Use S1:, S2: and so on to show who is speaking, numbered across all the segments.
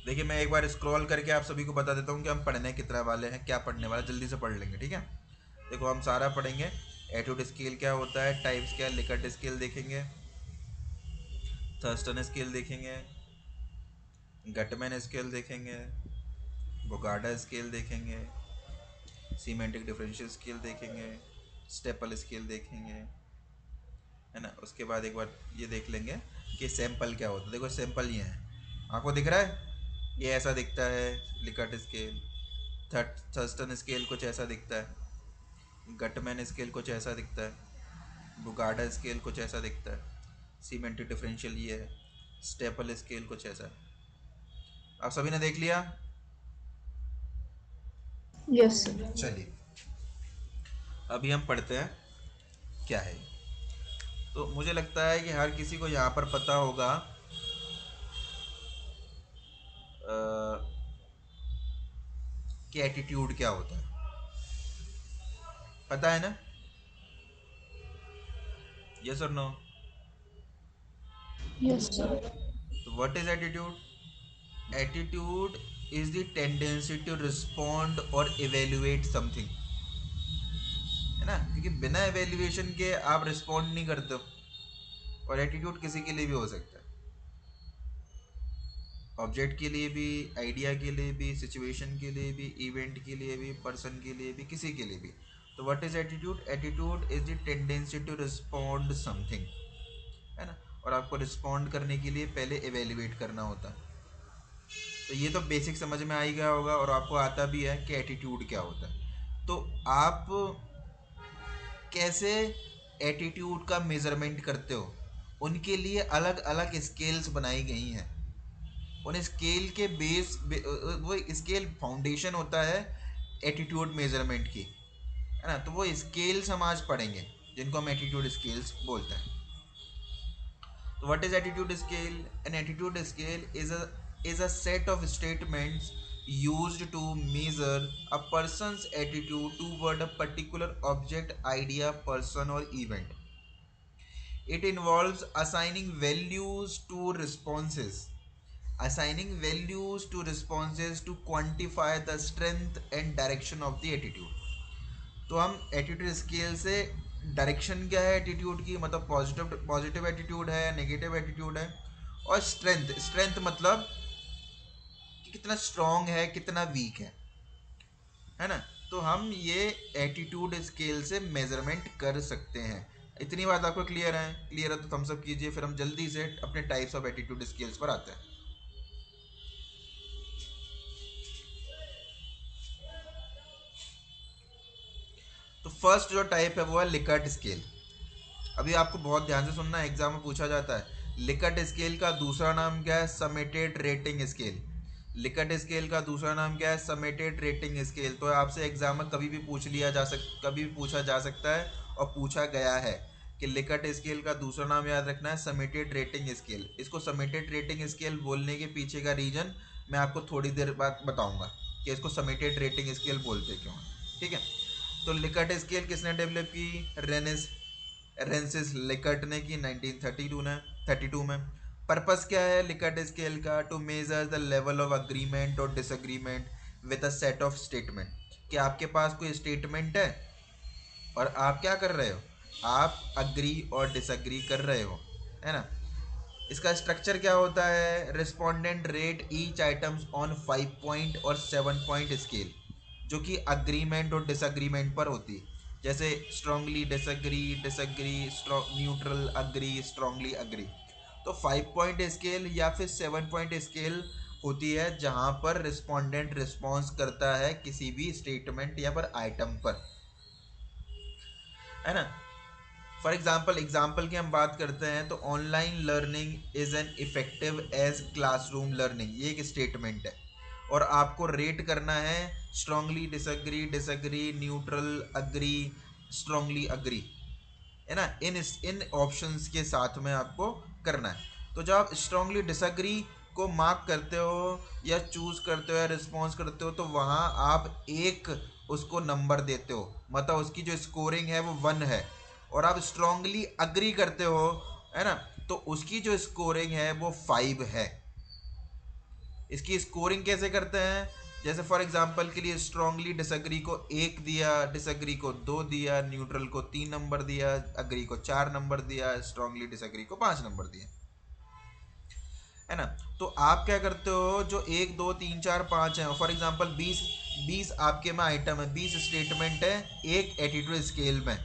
S1: देखिए मैं एक बार स्क्रॉल करके आप सभी को बता देता हूँ कि हम पढ़ने कितना वाले हैं, क्या पढ़ने वाले, जल्दी से पढ़ लेंगे, ठीक है। देखो हम सारा पढ़ेंगे। एट्यूड स्केल क्या होता है, टाइप्स क्या है, लिकर्ट स्केल देखेंगे, थर्स्टन स्केल देखेंगे, गटमैन स्केल देखेंगे, बोगार्डा स्केल देखेंगे, सीमेंटिक डिफरेंशियल स्केल देखेंगे, स्टेपल स्केल देखेंगे, है ना। उसके बाद एक बार ये देख लेंगे कि सैंपल क्या होता है। देखो सैंपल ये है, आपको दिख रहा है, ये ऐसा दिखता है लिकर्ट स्केल। थर्स्टन स्केल कुछ ऐसा दिखता है, गटमैन स्केल कुछ ऐसा दिखता है, बुगार्डा स्केल कुछ ऐसा दिखता है, सीमेंटिक डिफरेंशियल ये है, स्टेपल स्केल कुछ ऐसा है। आप सभी ने देख लिया।
S2: Yes sir.
S1: चलिए अभी हम पढ़ते हैं क्या है। तो मुझे लगता है कि हर किसी को यहाँ पर पता होगा कि एटीट्यूड क्या होता है, पता है ना, यस और नो।
S2: Yes sir.
S1: तो what is attitude? Attitude is the tendency to respond और इवेल्युएट समथिंग, है ना, क्योंकि बिना एवेल्युएशन के आप रिस्पॉन्ड नहीं करते हो। और एटीट्यूड किसी के लिए भी हो सकता है, ऑब्जेक्ट के लिए भी, आइडिया के लिए भी, सिचुएशन के लिए भी, इवेंट के लिए भी, पर्सन के लिए भी, किसी के लिए भी। तो what is attitude? Attitude is the tendency to respond something, है ना। और आपको रिस्पॉन्ड करने के लिए पहले एवेल्युएट करना होता है। तो ये तो बेसिक समझ में आ ही गया होगा और आपको आता भी है कि एटीट्यूड क्या होता है। तो आप कैसे एटीट्यूड का मेज़रमेंट करते हो, उनके लिए अलग अलग स्केल्स बनाई गई हैं। उन स्केल के वो स्केल फाउंडेशन होता है एटीट्यूड मेजरमेंट की, है ना। तो वो स्केल्स हम आज पढ़ेंगे जिनको हम एटीट्यूड स्केल्स बोलते हैं। तो what is attitude scale? An attitude scale is a set of statements used to measure a person's attitude toward a particular object, idea, person or event. It involves assigning values to responses to quantify the strength and direction of the attitude. तो हम attitude scale से direction क्या है attitude की, मतलब positive positive attitude है, negative attitude है, और स्ट्रेंथ, स्ट्रेंथ मतलब कि कितना स्ट्रांग है, कितना वीक है ना। तो हम ये एटीट्यूड स्केल से मेजरमेंट कर सकते हैं। इतनी बात आपको क्लियर है? क्लियर है तो थम्स अप कीजिए, फिर हम जल्दी से अपने टाइप्स ऑफ एटीट्यूड स्केल्स पर आते हैं। तो फर्स्ट जो टाइप है वो है लिकर्ट स्केल। अभी आपको बहुत ध्यान से सुनना है, एग्जाम में पूछा जाता है। लिकर्ट स्केल का दूसरा नाम क्या है? समेटेड रेटिंग स्केल। लिकर्ट स्केल का दूसरा नाम क्या है? समेटेड रेटिंग स्केल। तो आपसे एग्जाम में कभी भी पूछा जा सकता है और पूछा गया है कि लिकर्ट स्केल का दूसरा नाम याद रखना है समेटेड रेटिंग स्केल। इसको समेटेड रेटिंग स्केल बोलने के पीछे का रीजन मैं आपको थोड़ी देर बाद बताऊंगा कि इसको समेटेड रेटिंग स्केल बोलते क्यों हैं, ठीक है। तो लिकर्ट स्केल किसने डेवलप की? रेनिस रेंसिस लिकर्ट ने की 1932 में। पर्पस क्या है लिकर्ट स्केल का? To measure the level of agreement और disagreement with a set of statement. कि आपके पास कोई स्टेटमेंट है और आप क्या कर रहे हो, आप अग्री और डिसएग्री कर रहे हो, है ना। इसका स्ट्रक्चर क्या होता है? Respondent rate each items on 5 point और 7 पॉइंट स्केल, जो कि अग्रीमेंट और डिसएग्रीमेंट पर होती है। जैसे strongly disagree, disagree, neutral, agree, strongly agree. तो 5 पॉइंट स्केल या फिर 7 पॉइंट स्केल होती है जहां पर रिस्पोंडेंट रिस्पॉन्स करता है किसी भी स्टेटमेंट या पर आइटम पर, है ना। फॉर एग्जाम्पल की हम बात करते हैं तो online learning is an effective as classroom learning, ये एक स्टेटमेंट है। और आपको रेट करना है strongly disagree, disagree, neutral, agree, strongly agree, है ना। इन ऑप्शंस के साथ में आपको करना है। तो जब आप स्ट्रांगली डिसएग्री को मार्क करते हो या चूज करते हो या रिस्पॉन्स करते हो तो वहाँ आप एक उसको नंबर देते हो, मतलब उसकी जो स्कोरिंग है वो 1 है। और आप स्ट्रांगली अग्री करते हो, है ना, तो उसकी जो स्कोरिंग है वो 5 है। इसकी स्कोरिंग कैसे करते हैं? जैसे फॉर एग्जांपल के लिए स्ट्रांगली डिसएग्री को 1 दिया, डिसएग्री को 2 दिया, न्यूट्रल को 3 नंबर दिया, अग्री को 4 नंबर दिया, स्ट्रांगली डिसएग्री को 5 नंबर दिया, है ना। तो आप क्या करते हो, जो 1 2 3 4 5 है, फॉर एग्जांपल 20 आपके में आइटम है, 20 स्टेटमेंट है एक एटीट्यूड स्केल में।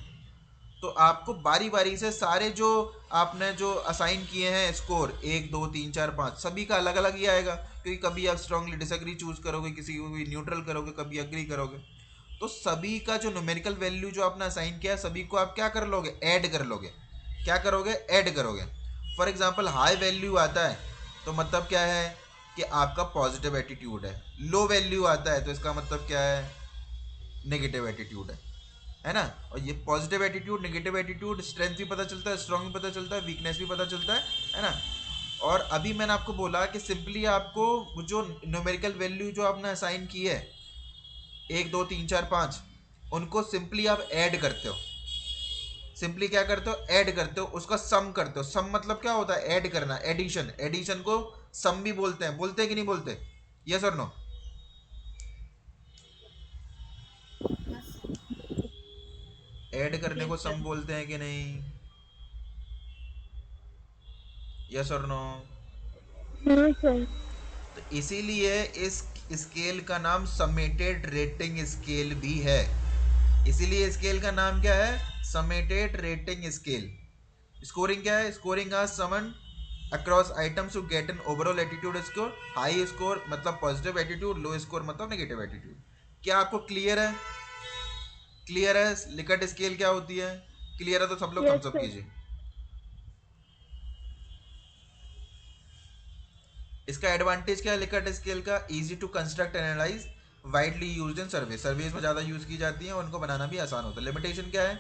S1: तो आपको बारी बारी से सारे जो आपने जो असाइन किए हैं स्कोर 1 2 3 4 5 सभी का अलग अलग ही आएगा, क्योंकि कभी आप स्ट्रांगली डिसएग्री चूज करोगे, किसी को भी न्यूट्रल करोगे, कभी अग्री करोगे। तो सभी का जो न्यूमेरिकल वैल्यू जो आपने असाइन किया है सभी को आप क्या कर लोगे, ऐड कर लोगे। क्या करोगे, ऐड करोगे। फॉर एग्जाम्पल हाई वैल्यू आता है तो मतलब क्या है कि आपका पॉजिटिव एटीट्यूड है, लो वैल्यू आता है तो इसका मतलब क्या है, नेगेटिव एटीट्यूड है ना। और ये positive attitude, negative attitude, strength भी पता चलता है, स्ट्रॉन्ग भी पता चलता है, वीकनेस भी पता चलता है ना। और अभी मैंने आपको बोला कि सिंपली आपको जो न्यूमेरिकल वैल्यू जो आपने असाइन की है 1 2 3 4 5, उनको सिंपली आप ऐड करते हो। सिंपली क्या करते हो, ऐड करते हो, उसका सम करते हो। सम मतलब क्या होता है, ऐड करना, एडिशन। एडिशन को सम भी बोलते हैं कि नहीं बोलते? यस और नो? ऐड करने को
S2: यस
S1: सम
S2: सर।
S1: बोलते हैं कि नहीं? यस और नो?
S2: हाँ सर।
S1: तो इसीलिए इस स्केल का नाम समेटेड रेटिंग स्केल भी है। इसीलिए स्केल का नाम क्या है, समेटेड रेटिंग स्केल। स्कोरिंग क्या है, स्कोरिंग आज summing across items to get an overall attitude score. High score मतलब पॉजिटिव एटीट्यूड, लो स्कोर मतलब नेगेटिव एटीट्यूड। क्या आपको क्लियर है? क्लियर है लिकट स्केल क्या होती है? क्लियर है तो सब लोग
S2: यस
S1: थम्स अप
S2: सर।
S1: कीजिए। इसका एडवांटेज क्या है लिकट स्केल का, easy to construct analyse, widely used in survey, surveys में ज़्यादा यूज़ की जाती है और उनको बनाना भी आसान होता है। लिमिटेशन क्या है,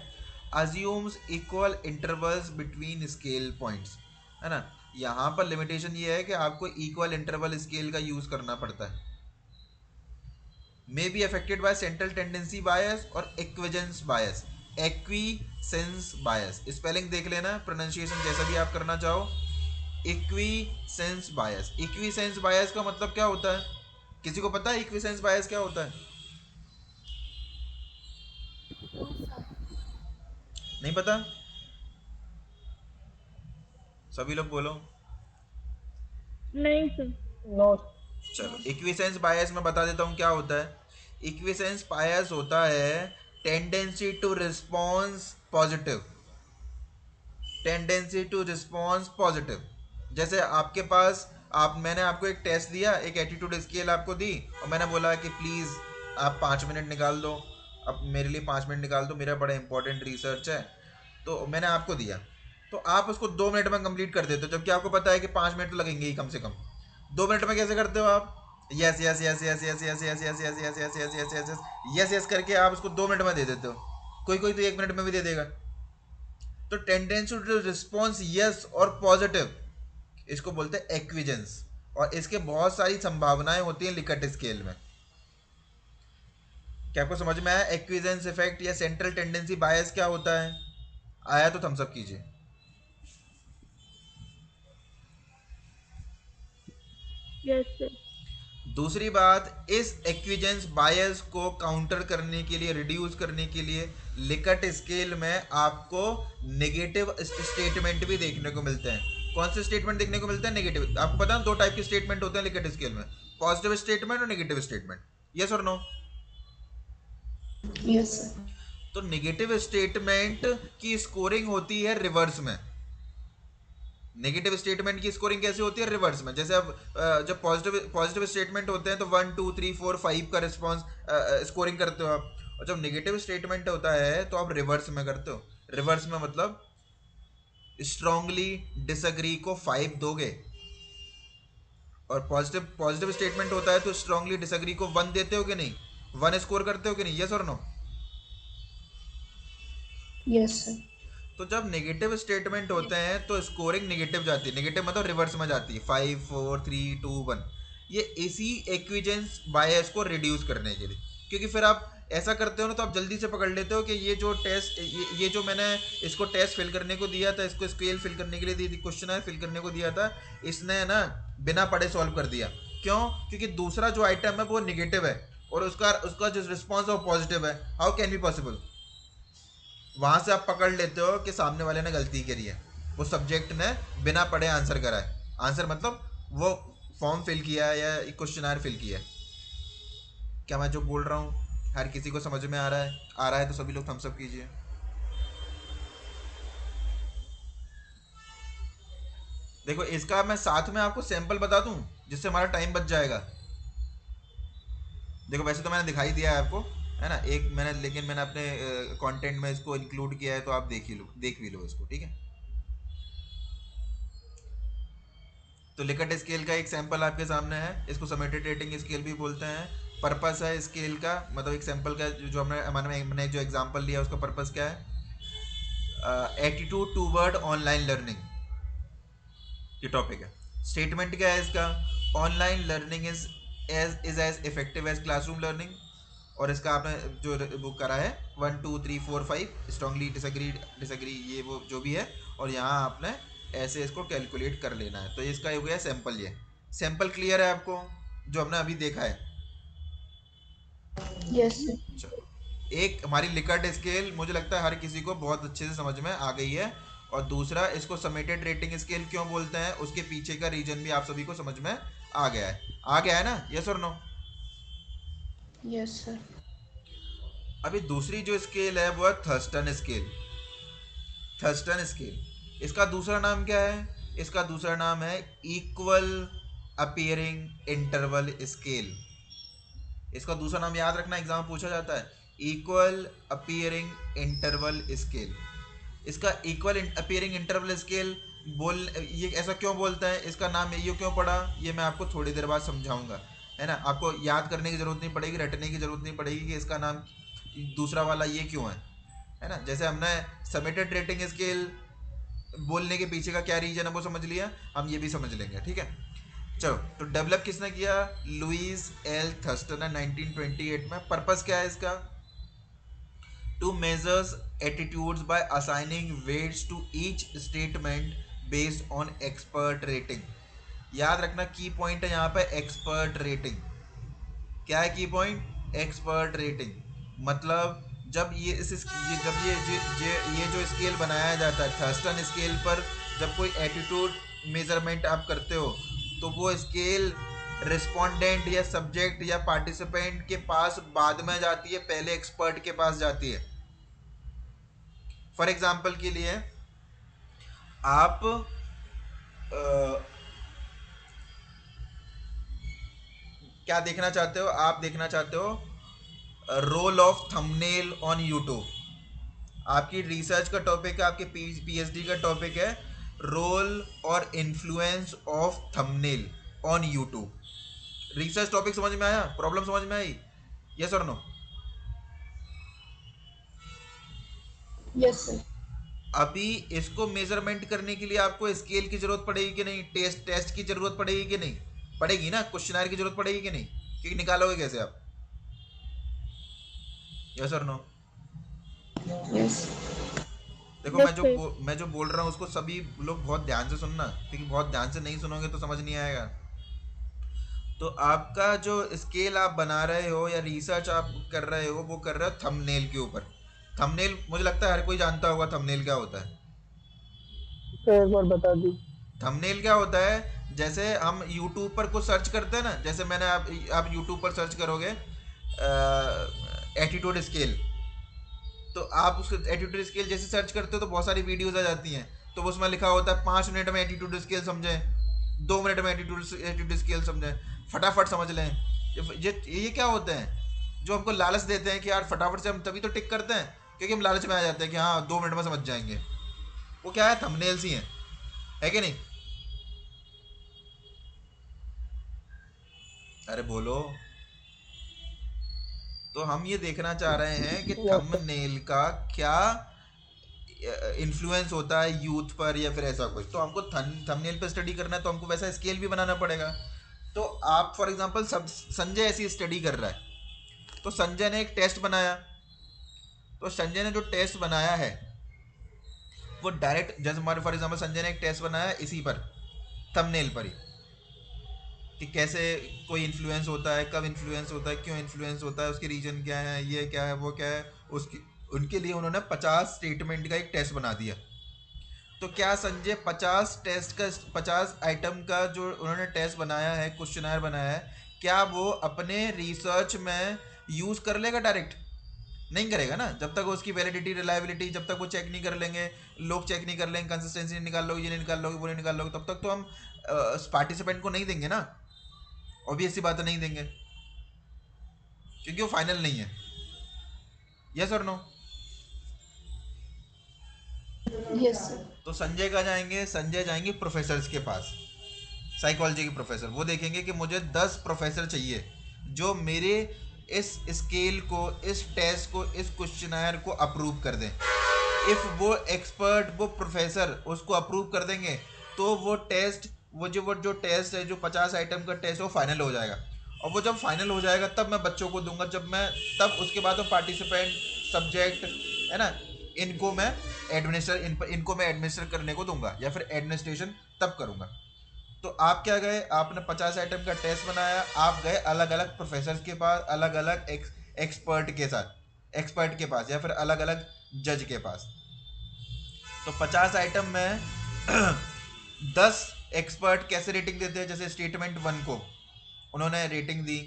S1: assumes equal intervals between scale points, है ना। यहाँ पर लिमिटेशन ये है कि आपको इक्वल इंटरवल स्केल का यूज़ करना पड़ता है। May be affected by central tendency bias और एक्विजेंस बायस। एक्वीसेंस बायस, स्पेलिंग देख लेना, प्रोनाउंसिएशन जैसा भी आप करना चाहो। इक्वीसेंस बायस, इक्वीसेंस बायस का मतलब क्या होता है, किसी को पता है इक्वीसेंस बायस क्या होता है? नहीं पता? सभी लोग बोलो।
S2: नहीं सर।
S3: नो।
S1: चलो इक्विसेंस बायस मैं बता देता हूँ क्या होता है। इक्विसेंस बायस होता है tendency to response positive, tendency to response positive. जैसे आपके पास मैंने आपको एक टेस्ट दिया, एक एटीट्यूड स्केल आपको दी, और मैंने बोला कि प्लीज़ आप 5 मिनट निकाल दो, अब मेरे लिए 5 मिनट निकाल दो, मेरा बड़ा इंपॉर्टेंट रिसर्च है। तो मैंने आपको दिया, तो आप उसको 2 मिनट में कंप्लीट कर देते हो, जबकि आपको पता है कि 5 मिनट तो लगेंगे ही कम से कम। 2 मिनट में कैसे करते हो आप? Yes yes yes yes yes yes yes yes yes yes yes yes yes yes yes yes yes करके आप उसको 2 मिनट में दे देते हो। कोई कोई तो 1 मिनट में भी दे देगा। तो टेंडेंसी टू रिस्पॉन्स यस और पॉजिटिव, इसको बोलते हैं एक्विजेंस। और इसके बहुत सारी संभावनाएं होती हैं लिकट स्केल में। क्या आपको समझ में आया एक्विजेंस इफेक्ट या सेंट्रल टेंडेंसी बायस क्या होता है? आया तो थम्स अप कीजिए।
S2: Yes sir.
S1: दूसरी बात, इस एक्विजेंस बायस को काउंटर करने के लिए, रिड्यूस करने के लिए लिकट स्केल में आपको नेगेटिव स्टेटमेंट भी देखने को मिलते हैं। कौन से स्टेटमेंट देखने को मिलते हैं? नेगेटिव। आपको पता है 2 टाइप के स्टेटमेंट होते हैं लिकट स्केल में, पॉजिटिव स्टेटमेंट और नेगेटिव स्टेटमेंट। यस और नो?
S3: Yes sir.
S1: तो नेगेटिव स्टेटमेंट की स्कोरिंग होती है रिवर्स में। नेगेटिव स्टेटमेंट की स्कोरिंग कैसे होती है? रिवर्स में। जैसे अब जब पॉजिटिव पॉजिटिव स्टेटमेंट होते हैं तो 1 2 3 4 5 का रिस्पॉन्स स्कोरिंग करते हो आप, और जब नेगेटिव स्टेटमेंट होता है तो आप रिवर्स में करते हो। रिवर्स में मतलब स्ट्रांगली डिसएग्री को 5 दोगे, और पॉजिटिव पॉजिटिव स्टेटमेंट होता है तो स्ट्रांगली डिसएग्री को 1 देते हो कि नहीं, 1 स्कोर करते हो कि नहीं? यस और नो?
S3: Yes sir.
S1: तो जब नेगेटिव स्टेटमेंट होते हैं तो स्कोरिंग नेगेटिव जाती है, नेगेटिव मतलब रिवर्स में जाती है, 5 4 3 2 1। ये इसी एक्विजेंस बायस को रिड्यूस करने के लिए, क्योंकि फिर आप ऐसा करते हो ना तो आप जल्दी से पकड़ लेते हो कि ये जो टेस्ट, ये जो मैंने इसको टेस्ट फिल करने को दिया था, इसको स्केल फिल करने के लिए दी थी, क्वेश्चन फिल करने को दिया था, इसने ना बिना पढ़े सॉल्व कर दिया। क्यों? क्योंकि दूसरा जो आइटम है वो निगेटिव है और उसका उसका जो रिस्पॉन्स है वो पॉजिटिव है। How can be possible? वहां से आप पकड़ लेते हो कि सामने वाले ने गलती करी है, वो सब्जेक्ट ने बिना पढ़े आंसर करा है। आंसर मतलब वो फॉर्म फिल किया है या क्वेश्चनर फिल किया है। क्या मैं जो बोल रहा हूँ हर किसी को समझ में आ रहा है? आ रहा है तो सभी लोग थम्स अप कीजिए। देखो इसका मैं साथ में आपको सैंपल बता दूं जिससे हमारा टाइम बच जाएगा। देखो वैसे तो मैंने दिखाई दिया है आपको, है ना, एक मैंने, लेकिन मैंने अपने कंटेंट में इसको इंक्लूड किया है तो आप देख भी लो इसको, ठीक है। तो लिकर्ट स्केल का एक सैंपल आपके सामने है, इसको समेटेड रेटिंग स्केल भी बोलते हैं। पर्पस है स्केल का, मतलब एक सैंपल का जो हमने जो एग्जांपल लिया उसका पर्पस क्या है? एटीट्यूड टूवर्ड ऑनलाइन लर्निंग, ये टॉपिक है। स्टेटमेंट क्या है इसका? Online learning is as effective as classroom learning. और इसका आपने जो बुक करा है 1 2 3 4 5 स्ट्रांगली डिसएग्री, डिसएग्री ये वो जो भी है, और यहाँ आपने ऐसे इसको कैलकुलेट कर लेना है। तो इसका हो गया सैंपल। ये सैंपल क्लियर है आपको जो हमने अभी देखा है?
S2: Yes sir.
S1: चलो, एक हमारी लिकर्ट स्केल मुझे लगता है हर किसी को बहुत अच्छे से समझ में आ गई है। और दूसरा, इसको समेटेड रेटिंग स्केल क्यों बोलते हैं उसके पीछे का रीजन भी आप सभी को समझ में आ गया है। आ गया है ना? यस और नो?
S2: Yes sir.
S1: अभी दूसरी जो स्केल है वो है थर्स्टन स्केल। थर्स्टन स्केल, इसका दूसरा नाम क्या है? इसका दूसरा नाम है इक्वल अपीयरिंग इंटरवल स्केल। इसका दूसरा नाम याद रखना, एग्जाम पूछा जाता है, इक्वल अपीयरिंग इंटरवल स्केल। इसका इक्वल अपीयरिंग इंटरवल स्केल बोल, ये ऐसा क्यों बोलता है, इसका नाम ये क्यों पड़ा, ये मैं आपको थोड़ी देर बाद समझाऊंगा, है ना। आपको याद करने की जरूरत नहीं पड़ेगी, रटने की जरूरत नहीं पड़ेगी कि इसका नाम दूसरा वाला ये क्यों है ना। जैसे हमने सबमिटेड रेटिंग स्केल बोलने के पीछे का क्या रीजन है वो समझ लिया, हम ये भी समझ लेंगे, ठीक है। चलो, तो डेवलप किसने किया? लुइस एल थर्स्टन ने 1928 में। पर्पस क्या है इसका? To measures attitudes by assigning weights to each statement based on expert rating. याद रखना की पॉइंट है यहाँ पे एक्सपर्ट रेटिंग। क्या है की पॉइंट? Expert rating. मतलब जब ये जब ये जो स्केल बनाया जाता है थर्स्टन स्केल पर, जब कोई एटीट्यूड मेजरमेंट आप करते हो तो वो स्केल रिस्पोंडेंट या सब्जेक्ट या पार्टिसिपेंट के पास बाद में जाती है, पहले एक्सपर्ट के पास जाती है। फॉर एग्जाम्पल के लिए आप क्या देखना चाहते हो? आप देखना चाहते हो role of thumbnail on YouTube. आपकी रिसर्च का टॉपिक है, आपके पीएचडी का टॉपिक है रोल और influence of thumbnail on YouTube. Research topic समझ में आया? प्रॉब्लम समझ में आई? यस और नो?
S2: Yes sir.
S1: अभी इसको मेजरमेंट करने के लिए आपको स्केल की जरूरत पड़ेगी कि नहीं? टेस्ट की जरूरत पड़ेगी कि नहीं? पड़ेगी ना। क्वेश्चनर की जरूरत पड़ेगी कि नहीं? क्योंकि निकालोगे कैसे आप? यस और नो?
S2: यस।
S1: देखो
S2: यस सर।
S1: मैं जो बोल रहा हूँ उसको सभी लोग बहुत ध्यान से सुनना, क्योंकि बहुत ध्यान से नहीं सुनोगे तो समझ नहीं आएगा। तो आपका जो स्केल आप बना रहे हो या रिसर्च आप कर रहे हो वो कर रहे हो थंबनेल के ऊपर। थंबनेल मुझे लगता है हर कोई जानता होगा थंबनेल क्या होता है।
S2: सर एक बार बता दी।
S1: थंबनेल क्या होता है? जैसे हम यूट्यूब पर कुछ सर्च करते हैं ना, जैसे मैंने आप यूट्यूब पर सर्च करोगे एटीट्यूड स्केल, तो आप उस एटीट्यूड स्केल जैसे सर्च करते हो तो बहुत सारी वीडियोज आ जाती हैं। तो उसमें लिखा होता है 5 मिनट में एटीट्यूड स्केल समझें, 2 मिनट में एटीट्यूड स्केल समझें, फटाफट समझ लें। ये क्या होते हैं जो हमको लालच देते हैं कि यार फटाफट से, हम तभी तो टिक करते हैं क्योंकि हम लालच में आ जाते हैं कि हाँ 2 मिनट में समझ जाएंगे। वो क्या है? थंबनेल्स ही हैं, है कि नहीं? अरे बोलो। तो हम ये देखना चाह रहे हैं कि
S2: यस सर।
S1: थंबनेल का क्या इन्फ्लुएंस होता है यूथ पर या फिर ऐसा कुछ। तो हमको थंबनेल पे स्टडी करना है तो हमको वैसा स्केल भी बनाना पड़ेगा। तो आप फॉर एग्जांपल संजय ऐसी स्टडी कर रहा है, तो संजय ने एक टेस्ट बनाया। तो संजय ने जो टेस्ट बनाया है वो डायरेक्ट, जैसे हमारे फॉर एग्जांपल संजय ने एक टेस्ट बनाया इसी पर, थंबनेल पर ही, कि कैसे कोई इन्फ्लुएंस होता है, कब इन्फ्लुएंस होता है, क्यों इन्फ्लुएंस होता है, उसकी रीजन क्या है, ये क्या है, वो क्या है, उसकी उनके लिए उन्होंने 50 स्टेटमेंट का एक टेस्ट बना दिया। तो क्या संजय 50 आइटम का जो उन्होंने टेस्ट बनाया है, क्वेश्चनर बनाया है, क्या वो अपने रिसर्च में यूज़ कर लेगा डायरेक्ट? नहीं करेगा ना, जब तक उसकी वैलिडिटी रिलायबिलिटी जब तक वो चेक नहीं कर लेंगे, लोग चेक नहीं कर लेंगे, कंसिस्टेंसी नहीं निकाल लोगे, ये नहीं निकाल लोगे, वो नहीं निकाल लोगे, तब तक तो हम पार्टिसिपेंट को नहीं देंगे ना। ऑब्वियस सी बात है, नहीं देंगे, क्योंकि वो फाइनल नहीं है। यस और नो?
S2: Yes sir.
S1: तो संजय का जाएंगे, संजय जाएंगे प्रोफेसर्स के पास, साइकोलॉजी के प्रोफेसर। वो देखेंगे कि मुझे 10 प्रोफेसर चाहिए जो मेरे इस स्केल को, इस टेस्ट को, इस क्वेश्चनर को अप्रूव कर दें। इफ़ वो एक्सपर्ट, वो प्रोफेसर उसको अप्रूव कर देंगे, तो वो टेस्ट, वो जो टेस्ट है, जो 50 आइटम का टेस्ट, वो फाइनल हो जाएगा। और वो जब फाइनल हो जाएगा तब मैं बच्चों को दूंगा, जब मैं, तब उसके बाद वो पार्टिसिपेंट, सब्जेक्ट, है ना, इनको मैं इनको मैं एडमिनिस्टर करने को दूंगा, या फिर एडमिनिस्ट्रेशन तब करूंगा। तो आप क्या गए, आपने 50 आइटम का टेस्ट बनाया, आप गए अलग अलग प्रोफेसर के पास, अलग अलग एक्सपर्ट के साथ, एक्सपर्ट के पास, या फिर अलग अलग जज के पास। तो 50 आइटम में 10 एक्सपर्ट कैसे रेटिंग देते हैं? जैसे स्टेटमेंट 1 को उन्होंने रेटिंग दी।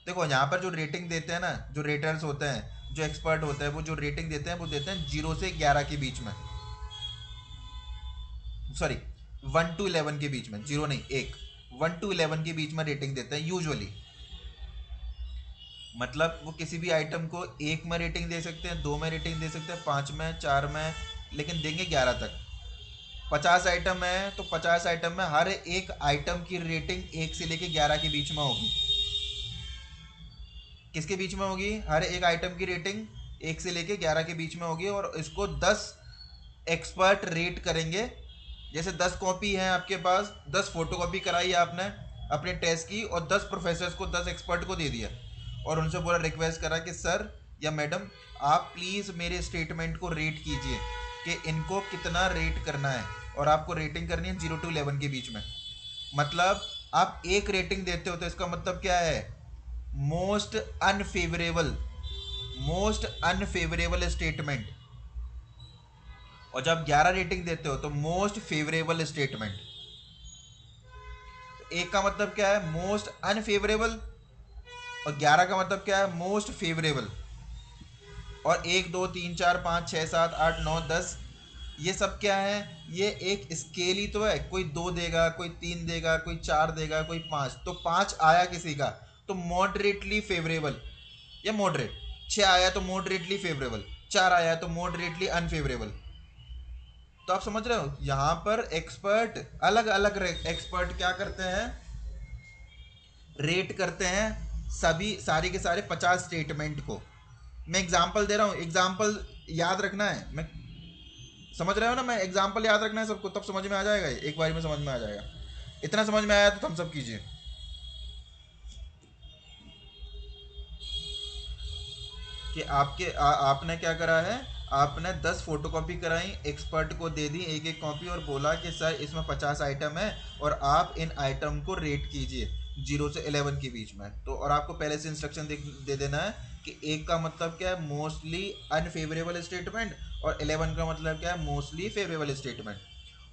S1: देखो यहाँ पर जो रेटिंग देते हैं ना, जो रेटर्स होते हैं, जो एक्सपर्ट होते हैं, वो जो रेटिंग देते हैं वो देते हैं 0 से 11 के बीच में, सॉरी 1 to 11 के बीच में, 0 नहीं, 1 1 to 11 के बीच में रेटिंग देते हैं यूजुअली। मतलब वो किसी भी आइटम को 1 में रेटिंग दे सकते हैं, 2 में रेटिंग दे सकते हैं, 5 में, 4 में, लेकिन देंगे 11 तक। 50 आइटम है तो 50 आइटम में हर एक आइटम की रेटिंग 1 से लेके 11 के बीच में होगी। किसके बीच में होगी? हर एक आइटम की रेटिंग 1 से लेके 11 के बीच में होगी, और इसको 10 एक्सपर्ट रेट करेंगे। जैसे 10 कॉपी है आपके पास, 10 फोटो कॉपी कराई आपने अपने टेस्ट की, और 10 प्रोफेसर्स को, 10 एक्सपर्ट को दे दिया, और उनसे पूरा रिक्वेस्ट करा कि सर या मैडम, आप प्लीज़ मेरे स्टेटमेंट को रेट कीजिए कि इनको कितना रेट करना है, और आपको रेटिंग करनी है 0 to 11 के बीच में। मतलब आप एक रेटिंग देते हो तो इसका मतलब क्या है? Most unfavourable, most unfavourable statement. और जब 11 रेटिंग देते हो तो मोस्ट फेवरेबल स्टेटमेंट। तो एक का मतलब क्या है? मोस्ट अनफेवरेबल, और 11 का मतलब क्या है? Most favourable. और 1 2 3 4 5 6 7 8 9 10, ये सब क्या है? ये एक स्केल ही तो है। कोई 2 देगा, कोई 3 देगा, कोई 4 देगा, कोई 5। तो 5 आया किसी का तो मॉडरेटली फेवरेबल या मॉडरेट, 6 आया तो मॉडरेटली फेवरेबल, 4 आया तो मॉडरेटली अनफेवरेबल। तो आप समझ रहे हो, यहाँ पर एक्सपर्ट, अलग अलग एक्सपर्ट क्या करते हैं? रेट करते हैं सभी, सारे के सारे 50 स्टेटमेंट को। मैं एग्जाम्पल दे रहा हूँ, एग्जाम्पल याद रखना है। मैं, समझ रहे हो ना, मैं एग्जाम्पल याद रखना है सबको, तब समझ में आ जाएगा, एक बार में समझ में आ जाएगा। इतना समझ में आया तो थम्स अप कीजिए। कि आपने क्या करा है? आपने 10 फोटोकॉपी कराई, एक्सपर्ट को दे दी एक एक कॉपी, और बोला कि सर इसमें 50 आइटम है, और आप इन आइटम को रेट कीजिए 0 से 11 के बीच में। तो और आपको पहले से इंस्ट्रक्शन दे देना है कि एक का मतलब क्या है? मोस्टली अनफेवरेबल स्टेटमेंट, और 11 का मतलब क्या है? Mostly favourable statement.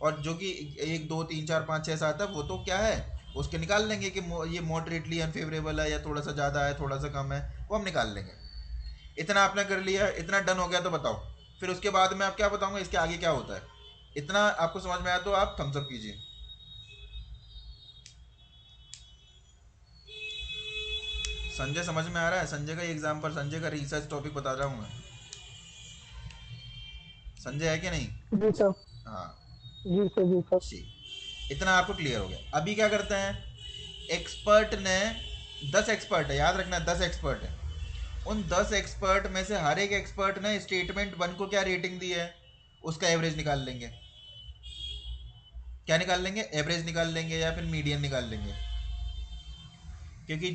S1: और जो कि 1 2 3 4 5 6 7 है, वो तो क्या है, उसके निकाल लेंगे कि ये मॉडरेटली अनफेवरेबल है, या थोड़ा सा ज़्यादा है, थोड़ा सा कम है, वो हम निकाल लेंगे। इतना आपने कर लिया, इतना डन हो गया, तो बताओ फिर उसके बाद मैं आप क्या बताऊंगा इसके आगे क्या होता है। इतना आपको समझ में आया तो आप थम्स अप कीजिए। संजय समझ में आ रहा है? संजय का एग्जाम्पल, संजय का रिसर्च टॉपिक बता रहा हूँ मैं। संजय है कि नहीं?
S2: जी सर।
S1: हाँ,
S2: जी सर। जी सर।
S1: ठीक, इतना आपको क्लियर हो गया। अभी क्या करते हैं? एक्सपर्ट ने, 10 एक्सपर्ट है, याद रखना 10 एक्सपर्ट है। उन 10 एक्सपर्ट में से हर एक एक्सपर्ट ने स्टेटमेंट 1 को क्या रेटिंग दी है, उसका एवरेज निकाल लेंगे। क्या निकाल लेंगे? एवरेज निकाल लेंगे, या फिर मीडियन निकाल लेंगे। क्योंकि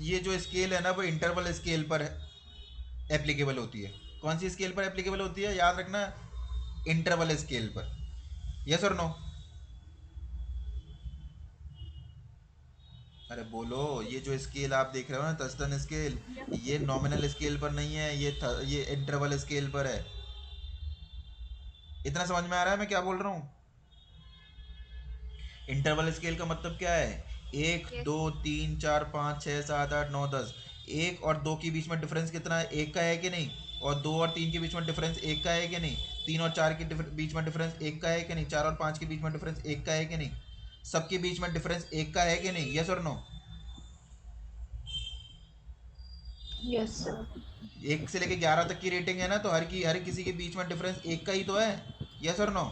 S1: ये जो स्केल है ना, वो इंटरवल स्केल पर एप्लीकेबल होती है। कौन सी स्केल पर एप्लीकेबल होती है? याद रखना, इंटरवल स्केल पर। यस और नो? अरे बोलो, ये जो स्केल आप देख रहे हो ना, थर्स्टन स्केल, ये नॉमिनल स्केल पर नहीं है, ये इंटरवल स्केल पर है। इतना समझ में आ रहा है मैं क्या बोल रहा हूँ? इंटरवल स्केल का मतलब क्या है? एक,
S3: यस
S1: दो, तीन, चार, पाँच, छः, सात, आठ, नौ, दस। एक और दो के बीच में डिफरेंस कितना है? एक का है कि नहीं? और दो और तीन के बीच में डिफरेंस एक का है कि नहीं? तीन और चार के बीच में डिफरेंस एक का है कि नहीं? चार और पाँच के बीच में डिफरेंस एक का है कि नहीं? सबके बीच में डिफरेंस एक का है कि नहीं? यस और नो?
S2: Yes, sir.
S1: एक से लेके 11 तक की रेटिंग है ना, तो हर किसी के बीच में डिफरेंस एक का ही तो है। यस और नो?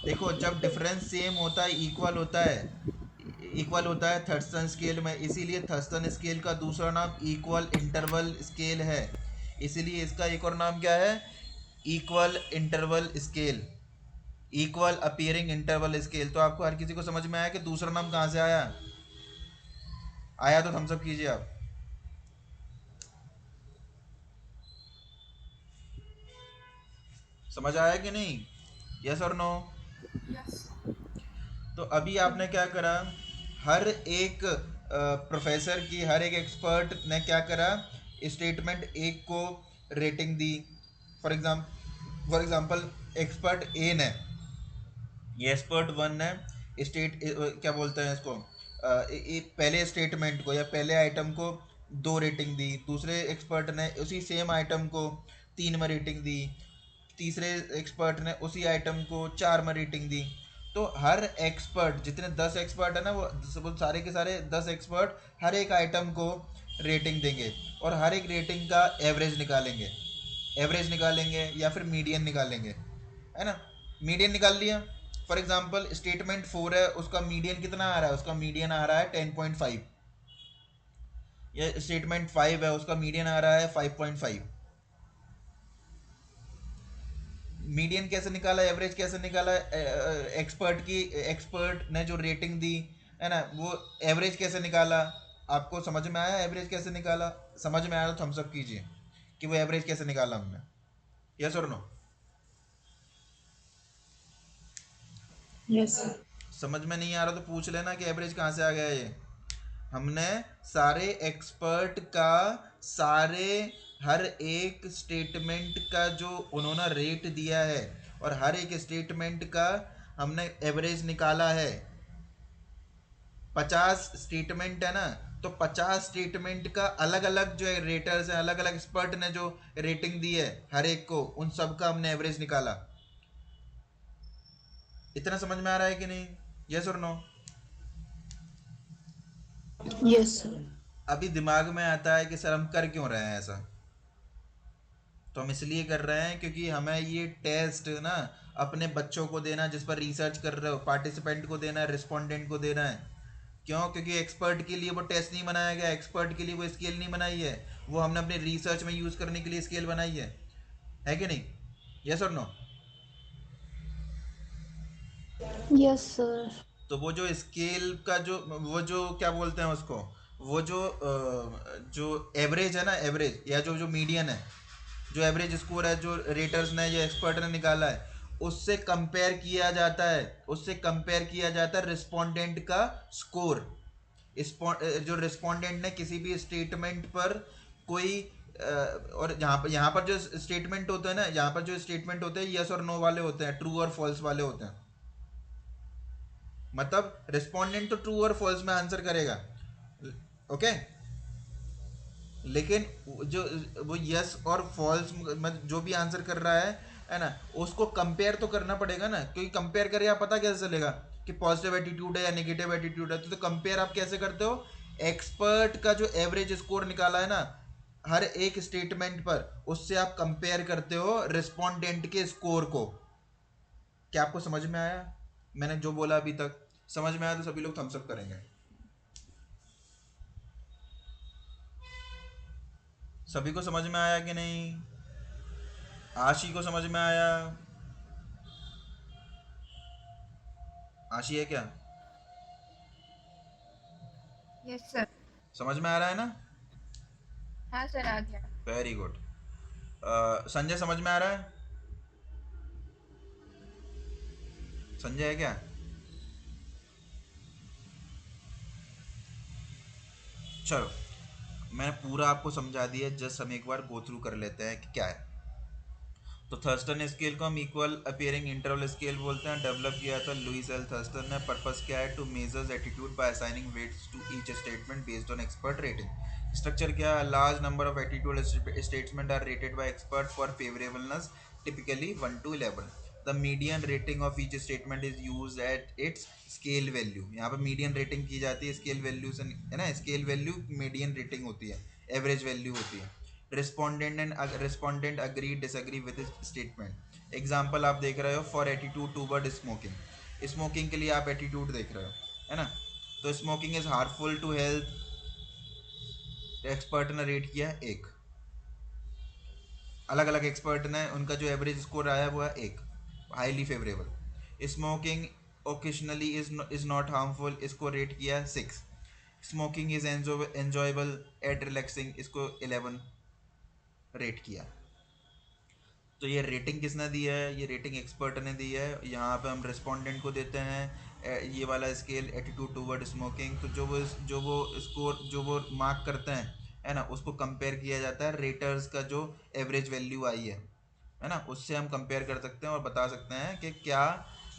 S1: देखो, जब डिफरेंस सेम होता है, इक्वल होता है थर्स्टन स्केल में, इसीलिए थर्स्टन स्केल का दूसरा नाम इक्वल इंटरवल स्केल है। इसीलिए इसका एक और नाम क्या है? Equal interval scale, equal appearing interval scale. तो आपको हर किसी को समझ में आया कि दूसरा नाम कहाँ से आया? आया तो थम्स अप कीजिए आप। समझ आया कि नहीं? यस और नो? तो अभी आपने क्या करा? हर एक प्रोफेसर की, हर एक एक्सपर्ट ने क्या करा? स्टेटमेंट एक को रेटिंग दी। फॉर एग्जांपल एक्सपर्ट ए ने, ये एक्सपर्ट वन ने क्या बोलते हैं इसको, पहले स्टेटमेंट को या पहले आइटम को दो रेटिंग दी। दूसरे एक्सपर्ट ने उसी सेम आइटम को तीन में रेटिंग दी। तीसरे एक्सपर्ट ने उसी आइटम को चार में रेटिंग दी। तो हर एक्सपर्ट, जितने 10 एक्सपर्ट है ना, वो सारे के सारे 10 एक्सपर्ट हर एक आइटम को रेटिंग देंगे, और हर एक रेटिंग का एवरेज निकालेंगे या फिर मीडियन निकालेंगे, है ना? मीडियन निकाल लिया। फॉर एग्जांपल स्टेटमेंट फोर है, उसका मीडियन कितना आ रहा है? उसका मीडियन आ रहा है 10.5। या स्टेटमेंट फाइव है, उसका मीडियन आ रहा है 5.5। मीडियन कैसे निकाला, एवरेज कैसे निकाला? एक्सपर्ट ने जो रेटिंग दी, है ना, वो एवरेज कैसे निकाला? आपको समझ में आया एवरेज कैसे निकाला? समझ में आया तो थम्स अप कीजिए कि वो एवरेज कैसे निकाला हमने। यस और नो?
S2: Yes, sir.
S1: समझ में नहीं आ रहा तो पूछ लेना कि एवरेज कहाँ से आ गया ये। हमने सारे एक्सपर्ट का, सारे हर एक स्टेटमेंट का जो उन्होंने रेट दिया है, और हर एक स्टेटमेंट का हमने एवरेज निकाला है। 50 स्टेटमेंट है ना, तो 50 स्टेटमेंट का अलग अलग जो है रेटर्स हैं, अलग अलग एक्सपर्ट ने जो रेटिंग दी है हर एक को, उन सब का हमने एवरेज निकाला। इतना समझ में आ रहा है कि नहीं? यस और नो?
S2: Yes, sir.
S1: अभी दिमाग में आता है कि सर हम कर क्यों रहे हैं ऐसा? तो हम इसलिए कर रहे हैं क्योंकि हमें ये टेस्ट ना अपने बच्चों को देना, जिस पर रिसर्च कर रहे हो, पार्टिसिपेंट को देना है, रिस्पोंडेंट को देना है। क्यों? क्योंकि एक्सपर्ट के लिए वो टेस्ट नहीं बनाया गया, एक्सपर्ट के लिए वो स्केल नहीं बनाई है, वो हमने अपने रिसर्च में यूज़ करने के लिए स्केल बनाई है कि नहीं? यस और नो?
S2: Yes, sir.
S1: तो वो जो स्केल का जो, वो जो क्या बोलते हैं उसको, वो जो एवरेज है ना, एवरेज या जो जो मीडियन है, जो एवरेज स्कोर है, जो रेटर्स ने या एक्सपर्ट ने निकाला है, उससे कंपेयर किया जाता है रिस्पोंडेंट का स्कोर। जो रिस्पोंडेंट ने किसी भी स्टेटमेंट पर कोई और यहाँ पर जो स्टेटमेंट होते हैं ना, यहाँ पर जो स्टेटमेंट होते हैं यस और नो वाले होते हैं, ट्रू और फॉल्स वाले होते हैं। मतलब रिस्पोंडेंट तो ट्रू और फॉल्स में आंसर करेगा, ओके, लेकिन जो वो यस और फॉल्स में जो भी आंसर कर रहा है ना, उसको कंपेयर तो करना पड़ेगा ना, क्योंकि कंपेयर करके आप पता कैसे चलेगा कि पॉजिटिव एटीट्यूड है या नेगेटिव एटीट्यूड है? तो कंपेयर आप कैसे करते हो? एक्सपर्ट का जो एवरेज स्कोर निकाला है ना हर एक स्टेटमेंट पर, उससे आप कंपेयर करते हो रिस्पोंडेंट के स्कोर को। क्या आपको समझ में आया मैंने जो बोला अभी तक? समझ में आया तो सभी लोग थम्स अप करेंगे। सभी को समझ में आया कि नहीं? आशी को समझ में आया? आशी है क्या?
S3: Yes sir.
S1: समझ में आ रहा है ना?
S3: हाँ सर, आ गया।
S1: Very good. संजय समझ में आ रहा है? संजय है क्या? चलो, मैंने पूरा आपको समझा दिया, जस्ट हम एक बार गो थ्रू कर लेते हैं कि क्या है। तो थर्स्टन स्केल को हम इक्वल अपियरिंग इंटरवल स्केल बोलते हैं, डेवलप किया था लुइस एल थर्स्टन ने। पर्पस क्या है? To measures attitude by assigning weights to each statement based on expert rating. Structure क्या है? Large number of attitude statement are rated by expert for favourableness, typically 1 to 11। The median rating of each statement is use at its scale value. यहाँ पर median rating की जाती है scale value से, है ना? स्केल वैल्यू मीडियन रेटिंग होती है, एवरेज वैल्यू होती है। Respondent agree disagree with statement. Example आप देख रहे हो, for attitude toward smoking. Smoking के लिए आप एटीट्यूड देख रहे हो, है ना? तो smoking is harmful to health, expert ने रेट किया है 1। अलग अलग एक्सपर्ट ने उनका जो एवरेज स्कोर आया है वो है 1, highly favourable. Smoking occasionally is not harmful, इसको रेट किया है 6। Smoking is enjoyable at relaxing, इसको 11 रेट किया। तो ये रेटिंग किसने दी है? ये रेटिंग एक्सपर्ट ने दी है। यहाँ पे हम रिस्पोंडेंट को देते हैं ये वाला स्केल, एटीट्यूड टूवर्ड स्मोकिंग। तो जो वो स्कोर जो वो मार्क करते हैं, है ना, उसको कंपेयर किया जाता है रेटर्स का जो एवरेज वैल्यू आई है ना, उससे हम कंपेयर कर सकते हैं और बता सकते हैं कि क्या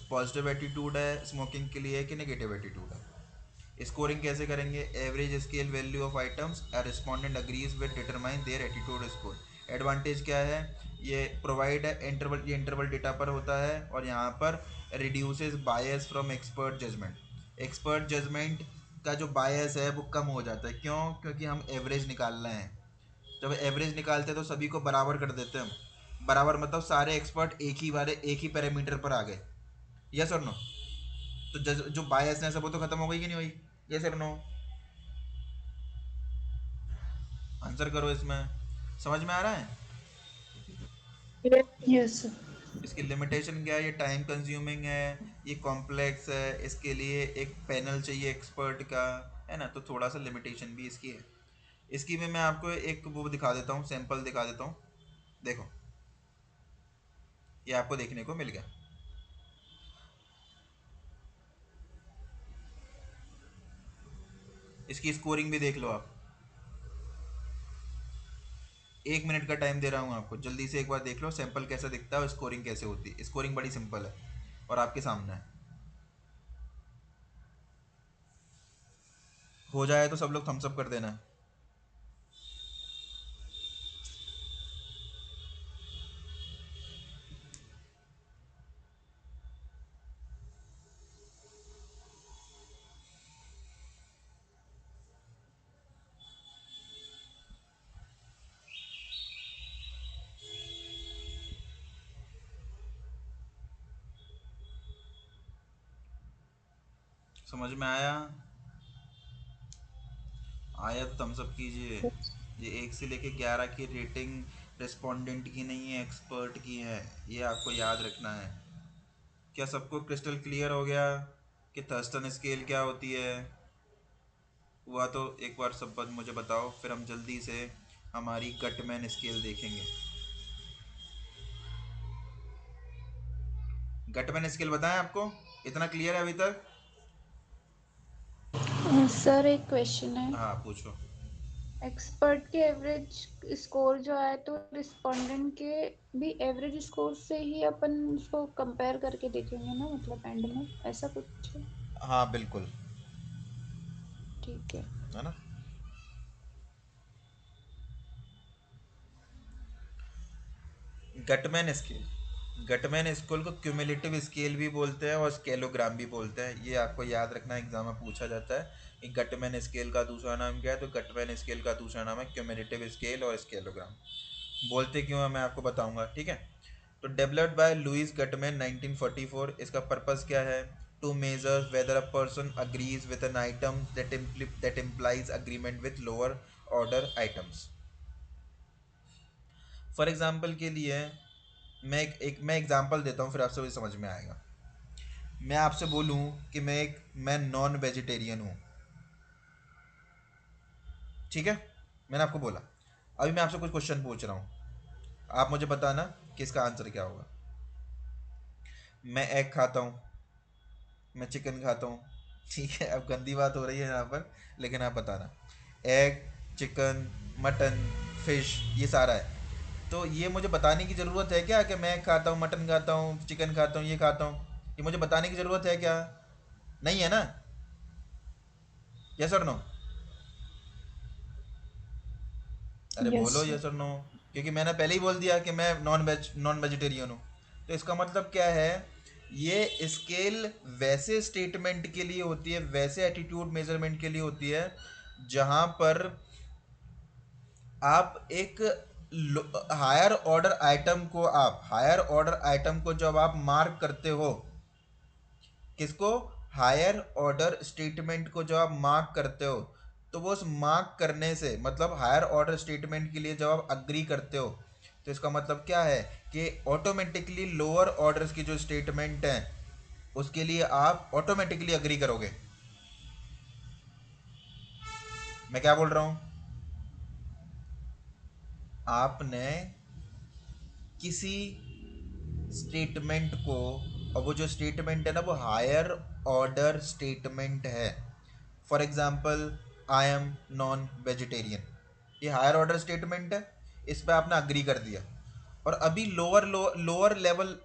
S1: पॉजिटिव एटीट्यूड है स्मोकिंग के लिए कि नेगेटिव एटीट्यूड है। स्कोरिंग कैसे करेंगे? Average scale value of items a respondent agrees with determine their attitude score. Advantage क्या है? ये प्रोवाइड इंटरवल, ये इंटरवल डेटा पर होता है, और यहाँ पर reduces bias from expert judgement. Expert judgement का जो बायस है वो कम हो जाता है। क्यों? क्योंकि हम एवरेज निकाल रहे हैं। जब एवरेज निकालते हैं तो सभी को बराबर कर देते हैं हम। बराबर मतलब सारे एक्सपर्ट एक ही बारे एक ही पैरामीटर पर आ गए। यस और नो? तो जो बायसनेस है वो तो खत्म हो गई कि नहीं हुई? यस और नो? आंसर करो इसमें। समझ में आ रहा है?
S2: Yes, sir.
S1: इसकी लिमिटेशन क्या है? ये टाइम कंज्यूमिंग है, ये कॉम्प्लेक्स है, इसके लिए एक पैनल चाहिए एक्सपर्ट का, है ना? तो थोड़ा सा लिमिटेशन भी इसकी है। इसकी में मैं आपको एक वो दिखा देता हूँ, सैंपल दिखा देता हूँ। देखो, ये आपको देखने को मिल गया। इसकी स्कोरिंग भी देख लो आप। 1 मिनट का टाइम दे रहा हूँ आपको, जल्दी से एक बार देख लो सैंपल कैसा दिखता है और स्कोरिंग कैसे होती है। स्कोरिंग बड़ी सिंपल है और आपके सामने है। हो जाए तो सब लोग थम्स अप कर देना। समझ में आया? आया तो थम्स अप कीजिए। ये 1 से लेके 11 की रेटिंग रिस्पोंडेंट की नहीं है, एक्सपर्ट की है। ये आपको याद रखना है। क्या सबको क्रिस्टल क्लियर हो गया कि थर्स्टन स्केल क्या होती है? हुआ तो एक बार सब बात मुझे बताओ, फिर हम जल्दी से हमारी गटमैन स्केल देखेंगे। गटमैन स्केल बताएं आपको? इतना क्लियर है अभी तक?
S2: सर एक क्वेश्चन है।
S1: हाँ पूछो।
S2: एक्सपर्ट के एवरेज स्कोर जो आए तो रिस्पोंडेंट के भी एवरेज स्कोर से ही अपन उसको कंपेयर करके देखेंगे ना, मतलब एंड में ऐसा कुछ है?
S1: हाँ बिल्कुल,
S2: ठीक है।
S1: है ना? गटमैन स्केल, गटमैन स्केल को क्यूमुलेटिव स्केल भी बोलते हैं और स्केलोग्राम भी बोलते हैं। ये आपको याद रखना, एग्जाम में पूछा जाता है कि गटमैन स्केल का दूसरा नाम क्या है। तो गटमैन स्केल का दूसरा नाम है क्यूमुलेटिव स्केल और स्केलोग्राम। बोलते क्यों है मैं आपको बताऊंगा, ठीक है? तो डेवलप्ड बाय लुइस गटमैन 1944। इसका पर्पस क्या है? To measure whether a person agrees with an item that implies agreement with lower order items. For example के लिए मैं एग्जाम्पल देता हूँ, फिर आपसे वही समझ में आएगा। मैं आपसे बोलूँ कि मैं नॉन वेजिटेरियन हूँ, ठीक है? मैंने आपको बोला। अभी मैं आपसे कुछ क्वेश्चन पूछ रहा हूँ, आप मुझे बताना कि इसका आंसर क्या होगा। मैं एग खाता हूँ, मैं चिकन खाता हूँ, ठीक है? अब गंदी बात हो रही है यहाँ पर, लेकिन आप बताना। एग, चिकन, मटन, फिश, ये सारा है। तो ये मुझे बताने की ज़रूरत है क्या कि मैं खाता हूँ, मटन खाता हूँ, चिकन खाता हूँ, ये खाता हूँ? ये मुझे बताने की ज़रूरत है क्या? नहीं है ना? यस और नो? अरे
S2: यस
S1: बोलो
S2: सर।
S1: यस और नो। क्योंकि मैंने पहले ही बोल दिया कि मैं नॉन वेजिटेरियन हूँ। तो इसका मतलब क्या है? ये स्केल वैसे स्टेटमेंट के लिए होती है, वैसे एटीट्यूड मेजरमेंट के लिए होती है, जहाँ पर आप एक हायर ऑर्डर आइटम को जब आप मार्क करते हो, किसको? हायर ऑर्डर स्टेटमेंट को जब आप मार्क करते हो, तो वो उस मार्क करने से मतलब हायर ऑर्डर स्टेटमेंट के लिए जब आप अग्री करते हो, तो इसका मतलब क्या है कि ऑटोमेटिकली लोअर ऑर्डर्स की जो स्टेटमेंट हैं उसके लिए आप ऑटोमेटिकली अग्री करोगे। मैं क्या बोल रहा हूँ? आपने किसी स्टेटमेंट को, और वो जो स्टेटमेंट है ना वो हायर ऑर्डर स्टेटमेंट है। For example, I am non vegetarian, ये हायर ऑर्डर स्टेटमेंट है, इस पर आपने अग्री कर दिया। और अभी lower level,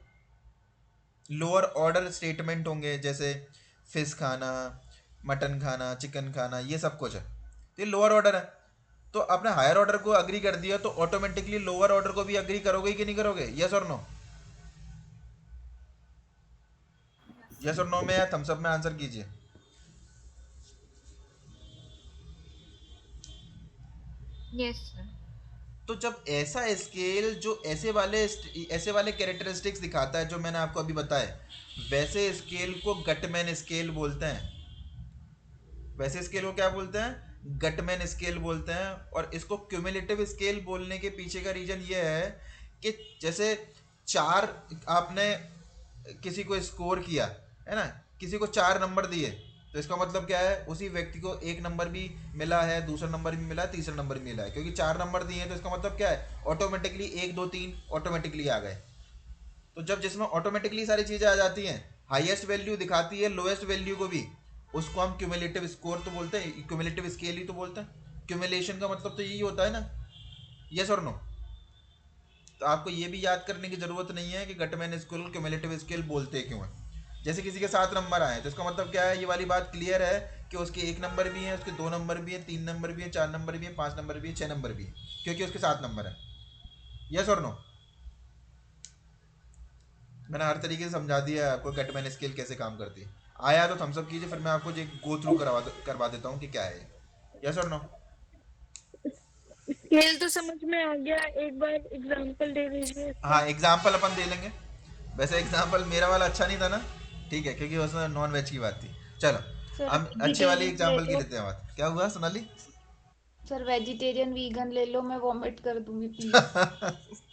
S1: lower order statement होंगे, जैसे फिश खाना, मटन खाना, चिकन खाना, ये सब कुछ है, तो ये लोअर ऑर्डर है। तो आपने हायर ऑर्डर को अग्री कर दिया, तो ऑटोमेटिकली लोअर ऑर्डर को भी अग्री करोगे कि नहीं करोगे? यस और नो? यस और नो में या थम्स अप में आंसर कीजिए।
S3: Yes sir.
S1: तो जब ऐसा स्केल जो ऐसे वाले कैरेक्टरिस्टिक्स दिखाता है जो मैंने आपको अभी बताए, वैसे स्केल को गटमैन स्केल बोलते हैं। वैसे स्केल को क्या बोलते हैं? गटमैन स्केल बोलते हैं। और इसको क्यूमुलेटिव स्केल बोलने के पीछे का रीजन ये है कि जैसे चार, आपने किसी को स्कोर किया है ना, किसी को 4 नंबर दिए, तो इसका मतलब क्या है? उसी व्यक्ति को 1 नंबर भी मिला है, दूसरा नंबर भी मिला है, तीसरा नंबर भी मिला है, क्योंकि 4 नंबर दिए हैं, तो इसका मतलब क्या है? ऑटोमेटिकली 1 2 3 ऑटोमेटिकली आ गए। तो जब जिसमें ऑटोमेटिकली सारी चीज़ें आ जाती हैं, हाईएस्ट वैल्यू दिखाती है लोएस्ट वैल्यू को भी, उसको हम क्यूमुलेटिव स्कोर तो बोलते हैं, क्यूमुलेटिव स्केल ही तो बोलते हैं। क्यूमुलेशन का मतलब तो यही होता है ना? यस और नो? तो आपको ये भी याद करने की ज़रूरत नहीं है कि गटमैन स्केल क्यूमुलेटिव स्केल बोलते क्यों हैं। जैसे किसी के 7 नंबर आए, तो इसका मतलब क्या है? ये वाली बात क्लियर है कि उसके 1 नंबर भी हैं, उसके 2 नंबर भी हैं, 3 नंबर भी हैं, 4 नंबर भी हैं, 5 नंबर भी हैं, 6 नंबर भी हैं, क्योंकि उसके 7 नंबर हैं। यस और नो? मैंने हर तरीके से समझा दिया है आपको गटमैन स्केल कैसे काम करती है। आया तो थम्सअप कीजिए, फिर मैं आपको जो गो थ्रू करवा देता हूँ कि क्या है। यस और नो?
S2: स्केल तो समझ में आ गया, एक बार एग्जांपल दे दीजिए इसका।
S1: हाँ, एग्जाम्पल अपन दे लेंगे। वैसे एग्जाम्पल मेरा वाला अच्छा नहीं था ना, ठीक है, क्योंकि उसमें नॉन वेज की बात थी। चलो,
S2: सर
S1: हम अच्छे वाली
S2: वेजिटेरियन ले
S1: एग्जाम्पल की
S2: लो।
S1: लेते हैं बात। क्या हुआ सोनाली?
S2: सर वेजिटेरियन वीगन ले लो, मैं वॉमिट कर दूंगी प्लीज।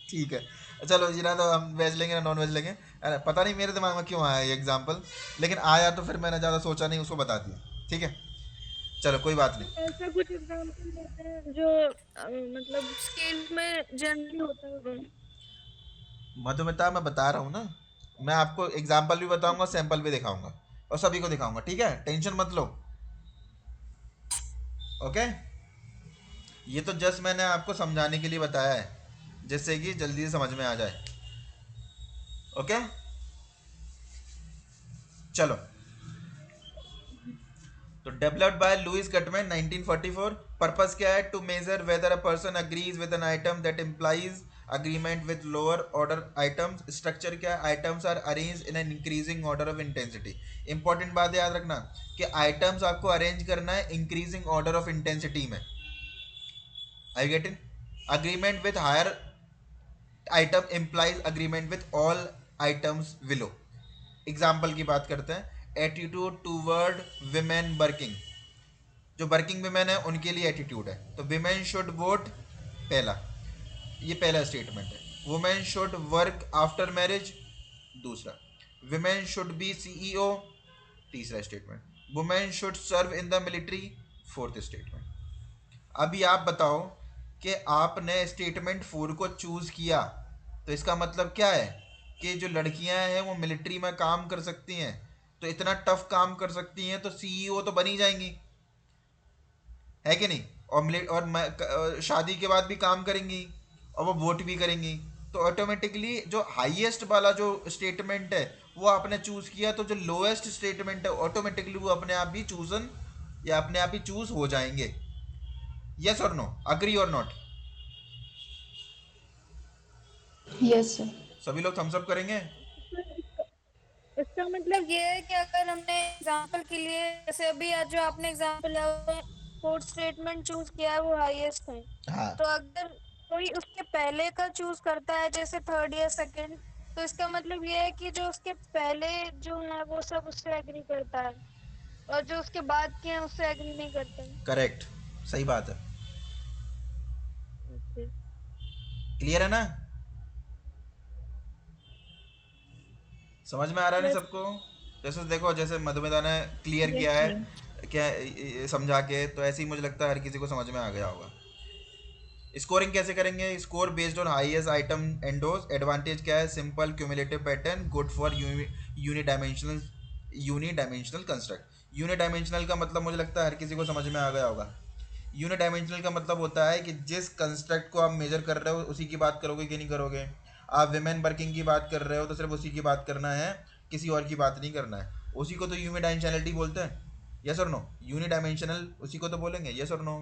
S1: ठीक है, चलो जी ना, तो हम वेज लेंगे ना नॉन वेज लेंगे? अरे पता नहीं मेरे दिमाग में क्यों आया ये एग्जाम्पल, लेकिन आया तो फिर मैंने ज़्यादा सोचा नहीं, उसको बता दिया। ठीक है, चलो कोई बात
S2: तो
S1: नहीं।
S2: ऐसा कुछ एग्जांपल देते हैं जो मतलब स्केल में जनरली होता होगा।
S1: मधुमिता, मैं बता रहा हूँ ना, मैं आपको एग्जाम्पल भी बताऊंगा, सैंपल भी दिखाऊंगा, और सभी को दिखाऊंगा। ठीक है, टेंशन मत लो। ओके, ये तो जस्ट मैंने आपको समझाने के लिए बताया है, जिससे कि जल्दी से समझ में आ जाए। ओके, चलो। तो developed by Louis Guttman 1944। Purpose क्या है? To measure whether a person agrees with an item that implies agreement with lower order items. Structure क्या है? Items are arrange in an increasing order of intensity. Important बात याद रखना कि items आपको arrange करना है इंक्रीजिंग ऑर्डर ऑफ इंटेंसिटी में। I get in? Agreement with higher item implies agreement with all items below. Example की बात करते हैं। एटीट्यूड टूवर्ड विमेन वर्किंग, जो वर्किंग विमेन है उनके लिए एटीट्यूड है, तो विमेन शुड वोट, पहला, ये पहला स्टेटमेंट है। Women should work after marriage, दूसरा। विमेन शुड बी सीईओ, तीसरा statement. Women should serve in the military, fourth statement. अभी आप बताओ कि आपने स्टेटमेंट 4 को चूज किया, तो इसका मतलब क्या है? कि जो लड़कियां हैं वो मिलिट्री में काम कर सकती हैं, तो इतना टफ काम कर सकती हैं, तो सीईओ तो बनी जाएंगी, है कि नहीं? ऑमलेट और शादी के बाद भी काम करेंगी और वो वोट भी करेंगी, तो ऑटोमेटिकली जो हाईएस्ट वाला जो स्टेटमेंट है वो आपने चूज किया, तो जो लोएस्ट स्टेटमेंट है ऑटोमेटिकली वो अपने आप भी चूजन या अपने आप ही चूज हो जाएंगे। यस और नो, अग्री और नॉट?
S2: Yes sir.
S1: सभी लोग थम्स अप करेंगे?
S3: इसका मतलब ये है कि अगर हमने एग्जांपल के लिए, जैसे अभी आज जो आपने एग्जांपल लिया, फोर्थ स्टेटमेंट चूज किया है, वो हाईएस्ट है।
S1: हाँ,
S3: तो अगर कोई उसके पहले का चूज करता है, जैसे थर्ड या सेकंड, तो इसका मतलब ये है कि जो उसके पहले जो है वो सब उससे एग्री करता है, और जो उसके बाद के हैं उससे एग्री नहीं करते हैं।
S1: करेक्ट, सही बात है।
S3: ओके।
S1: क्लियर है ना? समझ में आ रहा है ना
S3: यस।
S1: सबको? जैसे देखो, जैसे मधुमिता ने क्लियर
S2: यस
S1: किया है
S2: सर।
S1: क्या समझा के, तो ऐसे ही मुझे लगता है हर किसी को समझ में आ गया होगा। स्कोरिंग कैसे करेंगे? Score based on highest item endorse. Advantage क्या है? Simple cumulative pattern, good for unidimensional unidimensional construct. Unidimensional का मतलब मुझे लगता है हर किसी को समझ में आ गया होगा। यूनिडायमेंशनल का मतलब होता है कि जिस कंस्ट्रक्ट को आप मेजर कर रहे हो उसी की बात करोगे कि नहीं करोगे। आप विमेन वर्किंग की बात कर रहे हो तो सिर्फ उसी की बात करना है, किसी और की बात नहीं करना है। उसी को तो यूनिडायमेंशनलिटी बोलते हैं। यस और नो? यूनिडायमेंशनल उसी को तो बोलेंगे। यस और नो?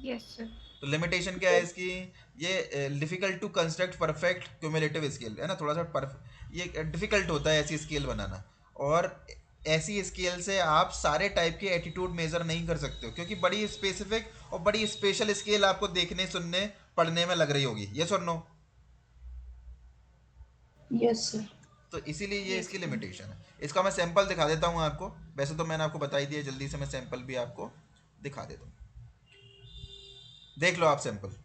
S3: Yes sir.
S1: तो लिमिटेशन क्या है इसकी? ये difficult to construct perfect cumulative scale है ना, थोड़ा सा ये डिफिकल्ट होता है ऐसी स्केल बनाना। और ऐसी स्केल से आप सारे टाइप के एटीट्यूड मेजर नहीं कर सकते हो, क्योंकि बड़ी स्पेसिफिक और बड़ी स्पेशल स्केल आपको देखने सुनने पढ़ने में लग रही होगी। यस और नो?
S2: Yes sir.
S1: तो इसीलिए ये
S3: यस
S1: इसकी
S3: सर।
S1: लिमिटेशन है। इसका मैं सैंपल दिखा देता हूँ आपको। वैसे तो मैंने आपको बता ही दिया, जल्दी से मैं सैंपल भी आपको दिखा देता हूँ। देख लो आप सैंपल।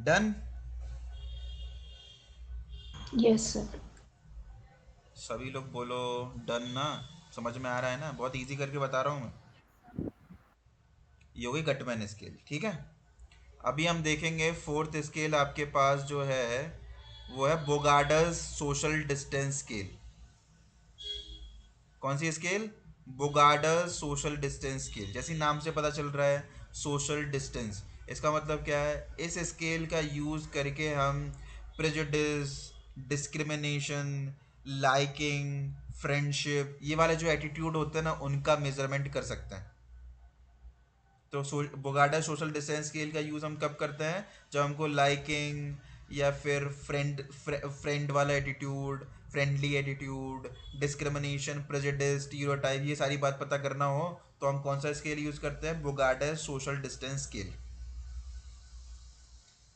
S1: डन?
S2: Yes sir.
S1: सभी लोग बोलो डन ना। समझ में आ रहा है ना? बहुत इजी करके बता रहा हूँ मैं। ये हो गई गटमैन स्केल, ठीक है। अभी हम देखेंगे फोर्थ स्केल आपके पास जो है वो है बोगार्डस सोशल डिस्टेंस स्केल। कौन सी scale? Bogardus social distance scale. जैसी नाम से पता चल रहा है, सोशल डिस्टेंस। इसका मतलब क्या है? इस स्केल का यूज़ करके हम प्रेजुडिस, डिस्क्रिमिनेशन, लाइकिंग, फ्रेंडशिप, ये वाले जो एटीट्यूड होते हैं ना उनका मेजरमेंट कर सकते हैं। तो बोगार्डा सोशल डिस्टेंस स्केल का यूज़ हम कब करते हैं? जब हमको लाइकिंग या फिर फ्रेंड वाला attitude, friendly attitude, discrimination, prejudice, stereotype, ये सारी बात पता करना हो तो हम कौन सा स्केल यूज़ करते हैं? बोगार्डा सोशल डिस्टेंस स्केल।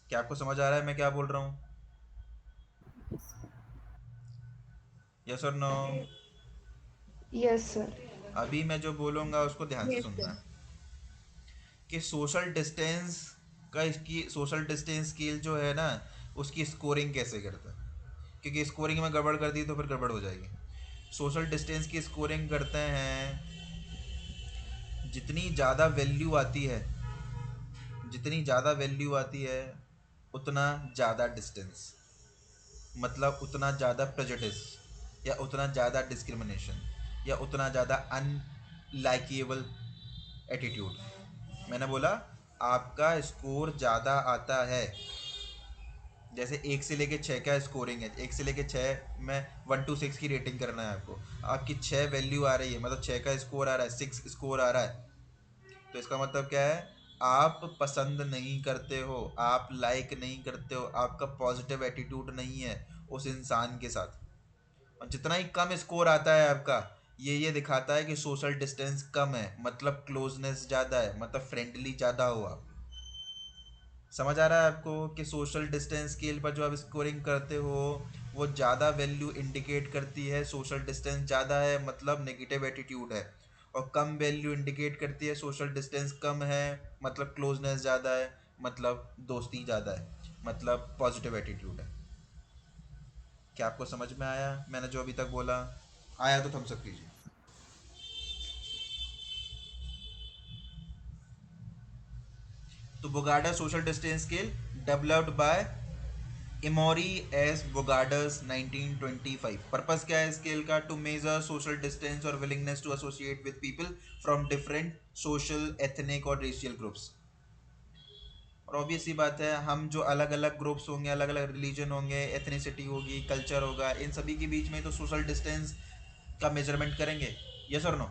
S1: क्या आपको समझ आ रहा है मैं क्या बोल रहा हूँ? यस और नो?
S2: Yes sir.
S1: अभी मैं जो बोलूँगा उसको ध्यान से
S3: यस
S1: सुनना
S3: सर।
S1: है कि सोशल डिस्टेंस का, इसकी सोशल डिस्टेंस स्केल जो है ना उसकी स्कोरिंग कैसे करता है, क्योंकि स्कोरिंग में गड़बड़ कर दी तो फिर गड़बड़ हो जाएगी। सोशल डिस्टेंस की स्कोरिंग करते हैं, जितनी ज़्यादा वैल्यू आती है, जितनी ज़्यादा वैल्यू आती है उतना ज़्यादा डिस्टेंस, मतलब उतना ज़्यादा प्रेजुडिस या उतना ज़्यादा डिस्क्रिमिनेशन या उतना ज़्यादा अनलाइकेबल एटीट्यूड। मैंने बोला आपका स्कोर ज़्यादा आता है, जैसे एक से लेके छः का स्कोरिंग है, एक से लेके छः में 1 to 6 की रेटिंग करना है आपको। आपकी छः वैल्यू आ रही है, मतलब छः का स्कोर आ रहा है, 6 स्कोर आ रहा है, तो इसका मतलब क्या है? आप पसंद नहीं करते हो, आप लाइक नहीं करते हो, आपका पॉजिटिव एटीट्यूड नहीं है उस इंसान के साथ। और जितना ही कम स्कोर आता है आपका, ये दिखाता है कि सोशल डिस्टेंस कम है, मतलब क्लोजनेस ज़्यादा है, मतलब फ्रेंडली ज़्यादा हो आप। समझ आ रहा है आपको कि सोशल डिस्टेंस स्केल पर जो आप स्कोरिंग करते हो वो ज़्यादा वैल्यू इंडिकेट करती है, सोशल डिस्टेंस ज़्यादा है मतलब नेगेटिव एटीट्यूड है, और कम वैल्यू इंडिकेट करती है सोशल डिस्टेंस कम है मतलब क्लोजनेस ज़्यादा है, मतलब दोस्ती ज़्यादा है, मतलब पॉजिटिव एटीट्यूड है। क्या आपको समझ में आया मैंने जो अभी तक बोला? आया तो थम्स अप कीजिए। तो Bogardus social distance scale developed by Emory S Bogardus 1925। Purpose क्या है स्केल का? टू मेजर सोशल डिस्टेंस और willingness to associate with people from different social ethnic और रेशियल ग्रुप्स। और ऑब्वियस सी बात है, हम जो अलग अलग ग्रुप्स होंगे, अलग अलग रिलीजन होंगे, एथनिसिटी होगी, कल्चर होगा, इन सभी के बीच में तो सोशल डिस्टेंस का मेजरमेंट करेंगे। यस और नो?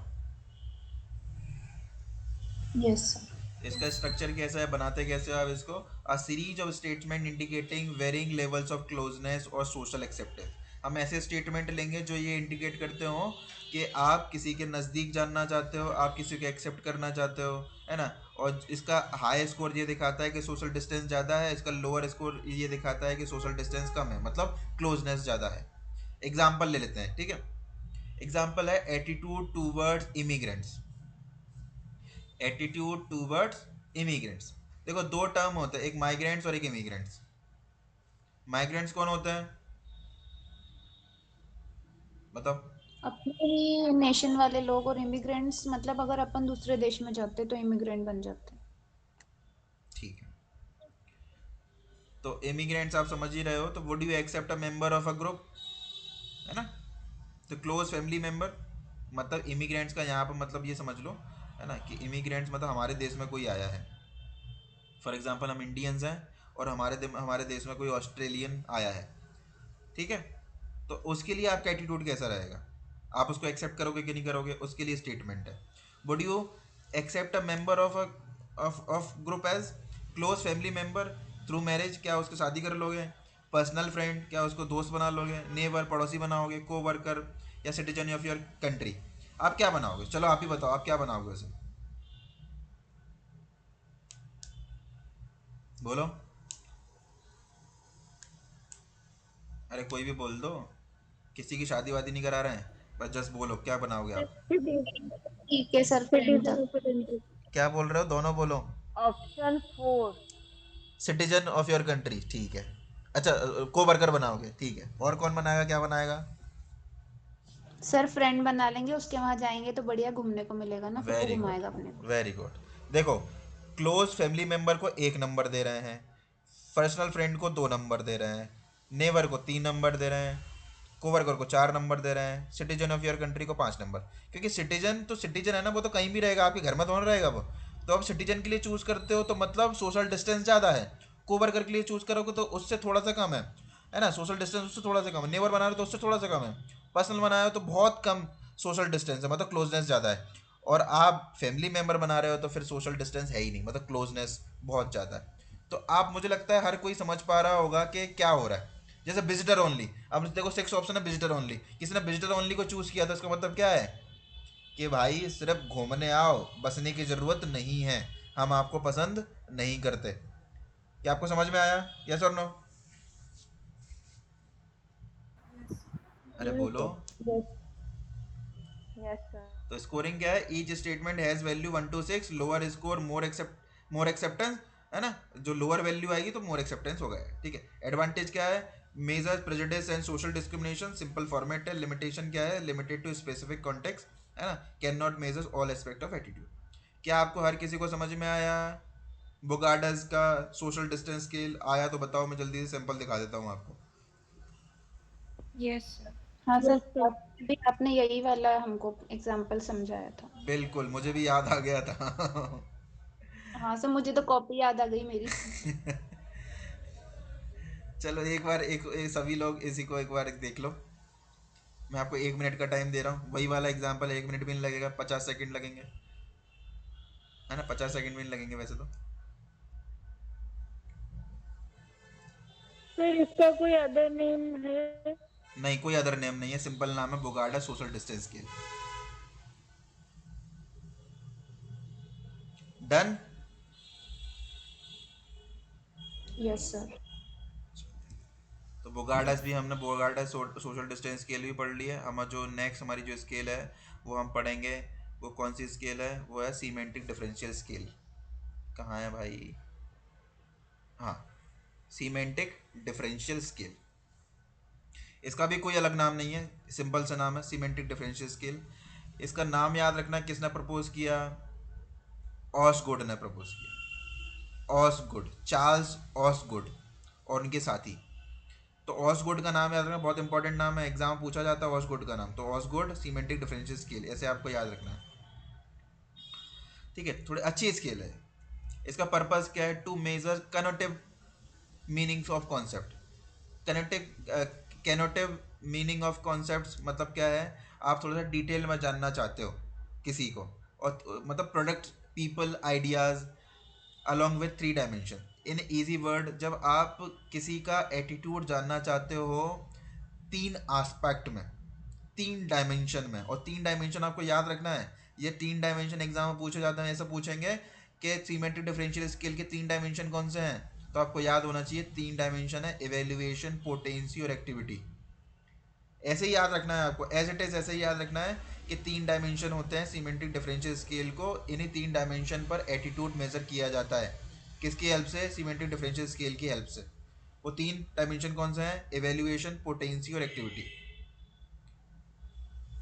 S2: Yes sir.
S1: इसका स्ट्रक्चर कैसा है, बनाते कैसे हो आप इसको? A series of statement indicating varying levels of closeness और सोशल एक्सेप्टेंस। हम ऐसे स्टेटमेंट लेंगे जो ये इंडिकेट करते हो कि आप किसी के नज़दीक जानना चाहते हो, आप किसी को एक्सेप्ट करना चाहते हो, है ना। और इसका हाई स्कोर ये दिखाता है कि सोशल डिस्टेंस ज़्यादा है, इसका लोअर स्कोर ये दिखाता है कि सोशल डिस्टेंस कम है, मतलब क्लोजनेस ज़्यादा है। एग्जाम्पल ले लेते हैं, ठीक है। एग्जाम्पल है attitude towards immigrants. Attitude towards immigrants. देखो दो टर्म होते हैं, एक माइग्रेंट्स और एक इमिग्रेंट्स। माइग्रेंट्स कौन होते हैं बताओ?
S2: अपने ही नेशन वाले लोग, और इमिग्रेंट्स मतलब अगर अपन दूसरे देश में जाते तो इमिग्रेंट बन जाते।
S1: ठीक है, तो इमिग्रेंट्स आप समझ ही रहे हो। तो would you accept a member of a group, है ना। तो क्लोज फैमिली मेंबर, मतलब इमिग्रेंट्स का यहाँ पर मतलब ये समझ लो, है ना, कि इमिग्रेंट्स मतलब हमारे देश में कोई आया है। फॉर एग्जांपल हम इंडियंस हैं और हमारे देश में कोई ऑस्ट्रेलियन आया है, ठीक है। तो उसके लिए आपका एटीट्यूड कैसा रहेगा? आप उसको एक्सेप्ट करोगे कि नहीं करोगे, उसके लिए स्टेटमेंट है। Would you accept a member of group as close family member through marriage? क्या उसको शादी कर लोगे? पर्सनल फ्रेंड, क्या उसको दोस्त बना लोगे? नेबर, पड़ोसी बनाओगे? को वर्कर या सिटीजन ऑफ योर कंट्री? आप क्या बनाओगे? चलो आप ही बताओ, आप क्या बनाओगे उसे? बोलो, अरे कोई भी बोल दो, किसी की शादी वादी नहीं करा रहे हैं, बस जस्ट बोलो क्या बनाओगे आप?
S2: ठीक है सर, फ्रेंड था।
S3: Citizen of country.
S1: क्या बोल रहे हो, दोनों बोलो।
S3: Option 4।
S1: Citizen of your country, ठीक है। अच्छा, को वर्कर बनाओगे, ठीक है। और कौन बनाएगा, क्या बनाएगा?
S2: सर फ्रेंड बना लेंगे, उसके वहां जाएंगे तो बढ़िया घूमने को मिलेगा ना, फिर वो
S1: वेरी गुड,
S2: घुमाएगा अपने को।
S1: Very good. देखो, क्लोज फैमिली मेंबर को 1 नंबर दे रहे हैं, पर्सनल फ्रेंड को 2 नंबर दे रहे हैं, नेबर को 3 नंबर दे रहे हैं, कोवर्कर को 4 नंबर दे रहे हैं, सिटीजन ऑफ योर कंट्री को 5 नंबर। क्योंकि सिटीजन तो सिटीजन है ना, वो तो कहीं भी रहेगा, आपके घर में थोड़ा रहेगा वो। तो आप सिटीजन के लिए चूज करते हो तो मतलब सोशल डिस्टेंस ज़्यादा है। कोवर्कर के लिए चूज करोगे तो उससे थोड़ा सा कम है ना, सोशल डिस्टेंस उससे थोड़ा सा कम है। नेबर बना रहे हो तो उससे थोड़ा सा कम है। पर्सनल बनाया हो तो बहुत कम सोशल डिस्टेंस है, मतलब क्लोजनेस ज़्यादा है। और आप फैमिली मेम्बर बना रहे हो तो फिर सोशल डिस्टेंस है ही नहीं, मतलब क्लोजनेस बहुत ज़्यादा है। तो आप, मुझे लगता है हर कोई समझ पा रहा होगा कि क्या हो रहा है। जैसे विजिटर ओनली, अब देखो 6 ऑप्शन है विजिटर ओनली, किसी ने विजिटर ओनली को चूज किया, तो इसका मतलब क्या है कि भाई सिर्फ घूमने आओ, बसने की जरूरत नहीं है, हम आपको पसंद नहीं करते। क्या आपको समझ में आया? यस और नो? अरे
S3: यस
S1: बोलो।
S3: सर। यस। Yes sir.
S1: तो स्कोरिंग क्या है? Each statement has value 1 to 6, lower score more acceptance, है ना। जो लोअर वैल्यू आएगी तो मोर एक्सेप्टेंस होगा, ठीक है। एडवांटेज क्या है? Measure prejudice and social discrimination, simple format है। लिमिटेशन क्या है? लिमिटेड टू स्पेसिफिक कॉन्टेक्स्ट, है ना। Can not measure all aspect of attitude. क्या आपको हर किसी को समझ में आया? बोगार्डस का सोशल डिस्टेंस स्केल आया तो बताओ, मैं जल्दी से सैंपल दिखा देता हूँ आपको।
S3: Yes sir.
S2: हाँ सर,
S3: यस सर।
S2: भी आपने यही वाला हमको एग्जाम्पल समझाया था।
S1: बिल्कुल, मुझे भी याद आ गया था।
S2: हाँ सर, मुझे तो कॉपी याद आ गई मेरी।
S1: चलो एक बार सभी लोग इसी को एक बार देख लो। मैं आपको 1 मिनट का टाइम दे रहा हूँ, वही वाला एग्जाम्पल 1 मिनट भी नहीं लगेगा, 50 सेकंड लगेंगे, है ना। 50 सेकंड भी नहीं लगेंगे वैसे तो।
S3: सर इसका कोई अदर नेम है?
S1: नहीं, कोई अदर नेम नहीं है, सिंपल नाम है Bogardus social distance scale. Done.
S2: Yes sir.
S1: तो बोगार्डास भी हमने, बोगार्डा सोशल डिस्टेंस स्केल भी पढ़ ली है। हम जो नेक्स्ट हमारी जो स्केल है वो हम पढ़ेंगे, वो कौन सी स्केल है? वो है सीमेंटिक डिफरेंशियल स्केल। कहाँ है भाई? हाँ, सीमेंटिक डिफरेंशियल स्केल। इसका भी कोई अलग नाम नहीं है, सिंपल सा नाम है सीमेंटिक डिफरेंशियल स्केल। इसका नाम याद रखना, किसने प्रपोज किया? ऑसगुड ने प्रपोज किया। ऑसगुड, चार्ल्स ऑसगुड और उनके साथी। तो ऑसगुड का नाम याद रखना, बहुत इंपॉर्टेंट नाम है, एग्जाम पूछा जाता है ऑसगुड का नाम। तो ऑसगुड सीमेंटिक डिफरेंशियल स्केल, ऐसे आपको याद रखना है, ठीक है। थोड़ी अच्छी स्केल है। इसका पर्पस क्या है? To measure connotative meanings of concept. Connective connotative meaning of concepts मतलब क्या है? आप थोड़ा सा डिटेल में जानना चाहते हो किसी को, और मतलब product, people, ideas along with three dimension. In easy word, जब आप किसी का एटीट्यूड जानना चाहते हो तीन आस्पेक्ट में, तीन डायमेंशन में, और तीन डायमेंशन आपको याद रखना है। ये तीन डायमेंशन एग्जाम में पूछे जाते हैं, ऐसा पूछेंगे कि सीमेट्रिक डिफरेंशियल स्केल के तीन डायमेंशन कौन से हैं, तो आपको याद होना चाहिए तीन डायमेंशन है, इवेल्युएशन, पोटेंसी और एक्टिविटी। ऐसे ही याद रखना है आपको, एज इट इज ऐसे ही याद रखना है कि तीन डायमेंशन होते हैं सीमेट्रिक डिफरेंशियल स्केल को। इन्हीं तीन डायमेंशन पर एटीट्यूड मेजर किया जाता है। किसकी हेल्प से? सीमेट्रिक डिफरेंशियल स्केल की हेल्प से। वो तीन डायमेंशन कौन से हैं? इवेल्युएशन, पोटेंसी और एक्टिविटी।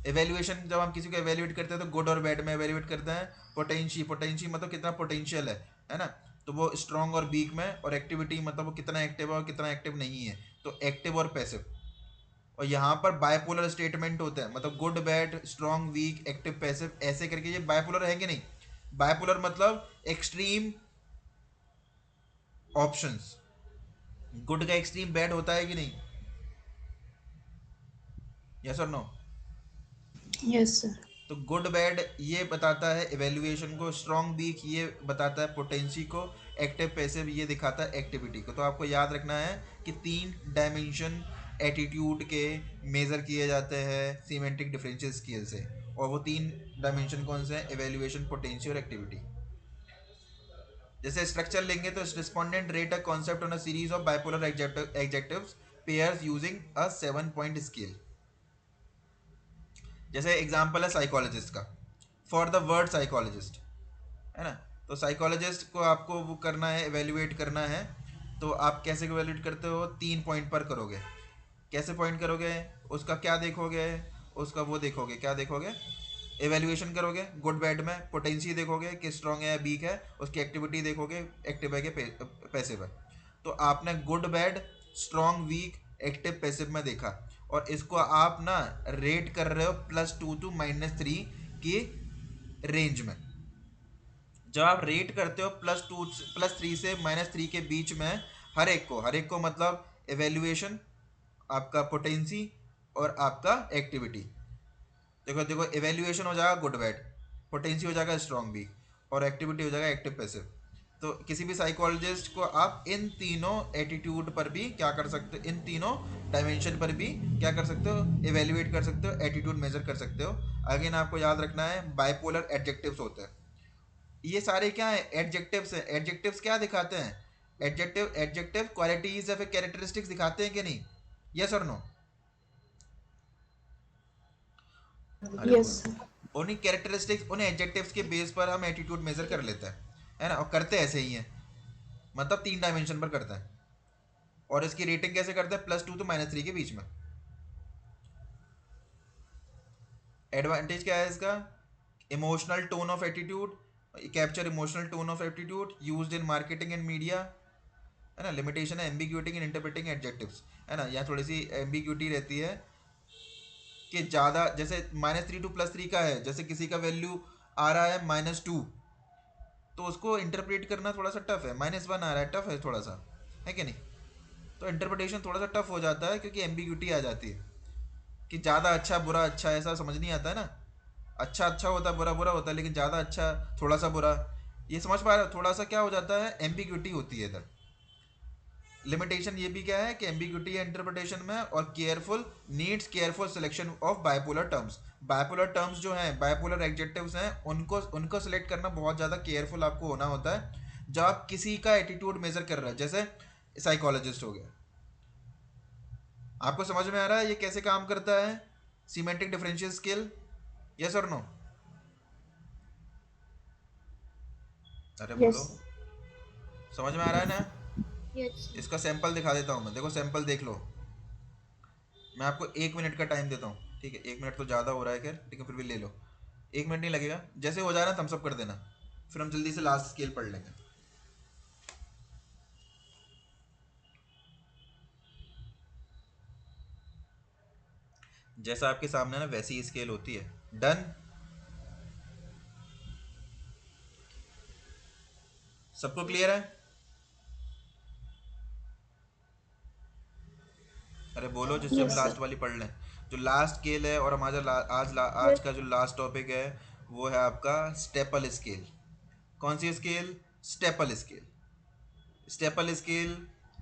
S1: एवेल्युएशन, जब हम किसी को एवेल्युएट करते हैं तो गुड और बैड में एवेल्युएट करते हैं। पोटेंशी, पोटेंशी मतलब कितना पोटेंशियल है ना, तो वो स्ट्रॉन्ग और वीक में। और एक्टिविटी मतलब वो कितना एक्टिव है और कितना एक्टिव नहीं है, तो एक्टिव और पैसिव। और यहाँ पर बायपोलर स्टेटमेंट होते हैं, मतलब good, bad, strong, weak, active, passive, ऐसे करके ये बायपोलर है कि नहीं? बायपोलर मतलब एक्सट्रीम ऑप्शंस। गुड का एक्सट्रीम बैड होता है कि नहीं? यस और नो?
S2: Yes sir.
S1: तो गुड बैड ये बताता है इवेल्युएशन को, स्ट्रॉन्ग वीक ये बताता है पोटेंसी को, एक्टिव पैसिव ये दिखाता है एक्टिविटी को। तो आपको याद रखना है कि तीन डायमेंशन एटीट्यूड के मेज़र किए जाते हैं सीमेंटिक डिफरेंशियल स्केल से। और वो तीन डायमेंशन कौन से हैं? इवेल्युएशन, पोटेंसी और एक्टिविटी। जैसे स्ट्रक्चर लेंगे तो respondent rate a concept on a series of bipolar adjectives pairs using a 7 point scale. जैसे एग्जाम्पल है साइकोलॉजिस्ट का, फॉर द वर्ड साइकोलॉजिस्ट, है ना। तो साइकोलॉजिस्ट को आपको वो करना है, एवेल्युएट करना है। तो आप कैसे एवेल्युएट करते हो? 3 पॉइंट पर करोगे। कैसे पॉइंट करोगे? उसका क्या देखोगे? उसका वो देखोगे, क्या देखोगे? एवेल्युएशन करोगे गुड बैड में, पोटेंसी देखोगे कि स्ट्रॉन्ग है या वीक है, उसकी एक्टिविटी देखोगे एक्टिव है कि पैसिव है। तो आपने good bad, strong weak, active passive में देखा, और इसको आप ना रेट कर रहे हो +2 to -3 की रेंज में। जब आप रेट करते हो +3 से -3 के बीच में, हर एक को मतलब एवेल्युएशन, आपका पोटेंसी और आपका एक्टिविटी। देखो देखो, एवेल्युएशन हो जाएगा गुड बैड, पोटेंसी हो जाएगा स्ट्रॉन्ग वीक, और एक्टिविटी हो जाएगा एक्टिव पैसिव। तो किसी भी साइकोलॉजिस्ट को आप इन तीनों एटीट्यूड पर भी क्या कर सकते हो, इन तीनों डायमेंशन पर भी क्या कर सकते हो? एवेल्युएट कर सकते हो, एटीट्यूड मेजर कर सकते हो। अगेन आपको याद रखना है बाइपोलर एडजेक्टिव्स होते हैं। ये सारे क्या है? एडजेक्टिव्स है। एडजेक्टिव्स क्या दिखाते हैं? एडजेक्टिव क्वालिटीज या फिर कैरेक्टरिस्टिक्स दिखाते हैं कि नहीं? यस और नो? अरे
S2: यस
S1: बोलो।
S2: सर।
S1: उन्हीं कैरेक्टरिस्टिक्स, उन एडजेक्टिव्स के बेस पर हम एटीट्यूड मेजर कर लेते हैं, है ना। और करते ऐसे ही हैं, मतलब तीन डायमेंशन पर करते हैं। और इसकी रेटिंग कैसे करते हैं? +2 to -3 के बीच में। एडवांटेज क्या है इसका? Emotional tone of attitude, capture emotional tone of attitude used in marketing and media, है ना। लिमिटेशन है एम्बिग्यूटी इन इंटरप्रेटिंग एडजेक्टिव्स, है ना। यहाँ थोड़ी सी एम्बिग्यूटी रहती है कि ज़्यादा, जैसे -3 to +3 का है, जैसे किसी का वैल्यू आ रहा है -2, तो उसको इंटरप्रेट करना थोड़ा सा टफ है। -1 आ रहा है, टफ है थोड़ा सा, है कि नहीं? तो इंटरप्रिटेशन थोड़ा सा टफ हो जाता है, क्योंकि एम्बिग्यूटी आ जाती है कि ज़्यादा अच्छा बुरा अच्छा, ऐसा समझ नहीं आता है ना। अच्छा अच्छा होता है, बुरा बुरा होता है, लेकिन ज़्यादा अच्छा थोड़ा सा बुरा, ये समझ पा रहे हो? थोड़ा सा क्या हो जाता है, एम्बिग्यूटी होती है इधर। लिमिटेशन ये भी क्या है कि एम्बिग्यूटी है इंटरप्रिटेशन में, और careful, needs careful selection of bipolar terms. Bipolar terms जो हैं, बाइपोलर एडजेक्टिव्स हैं, उनको उनको सिलेक्ट करना बहुत ज़्यादा केयरफुल आपको होना होता है जब आप किसी का एटीट्यूड मेजर कर रहे हैं। जैसे साइकोलॉजिस्ट हो गया, आपको समझ में आ रहा है ये कैसे काम करता है सीमेंटिक डिफरेंशियल स्केल? यस और नो? अरे
S2: यस
S1: बोलो,
S2: सर।
S1: समझ में आ रहा है ना?
S2: यस।
S1: इसका सैंपल दिखा देता हूँ मैं, देखो सैंपल देख लो। मैं आपको 1 मिनट का टाइम देता हूँ, ठीक है? 1 मिनट तो ज़्यादा हो रहा है खैर, लेकिन फिर भी ले लो। 1 मिनट नहीं लगेगा, जैसे हो जाए ना थम्स अप कर देना, फिर हम जल्दी से लास्ट स्केल पढ़ लेंगे। जैसा आपके सामने ना वैसी स्केल होती है। डन? सबको क्लियर है? अरे बोलो जिससे हम
S2: यस
S1: लास्ट
S2: सर।
S1: वाली पढ़ लें। जो लास्ट स्केल है और हमारा आज
S3: Yes.
S1: का जो लास्ट टॉपिक है वो है आपका स्टेपल स्केल। कौन सी scale? Stapel scale. Stapel scale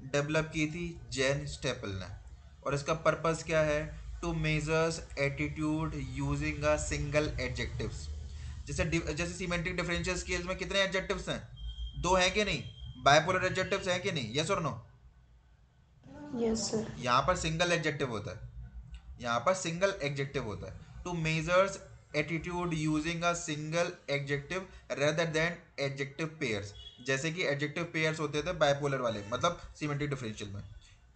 S1: develop की थी जैन स्टेपल ने, और इसका पर्पस क्या है? To measures attitude using a single adjectives. जैसे सीमेंटिक डिफरेंशियल स्केल्स में कितने एडजेक्टिव्स हैं? दो हैं कि नहीं? बायपोलर एडजेक्टिव्स हैं कि नहीं? यस और नो?
S2: Yes sir.
S1: यहाँ पर सिंगल एडजेक्टिव होता है, यहाँ पर सिंगल एडजेक्टिव होता है। To measures attitude using a single adjective rather than adjective pairs. जैसे कि एडजेक्टिव पेयर्स होते थे बाइपोलर वाले, मतलब सिमेट्रिक डिफरेंशियल में।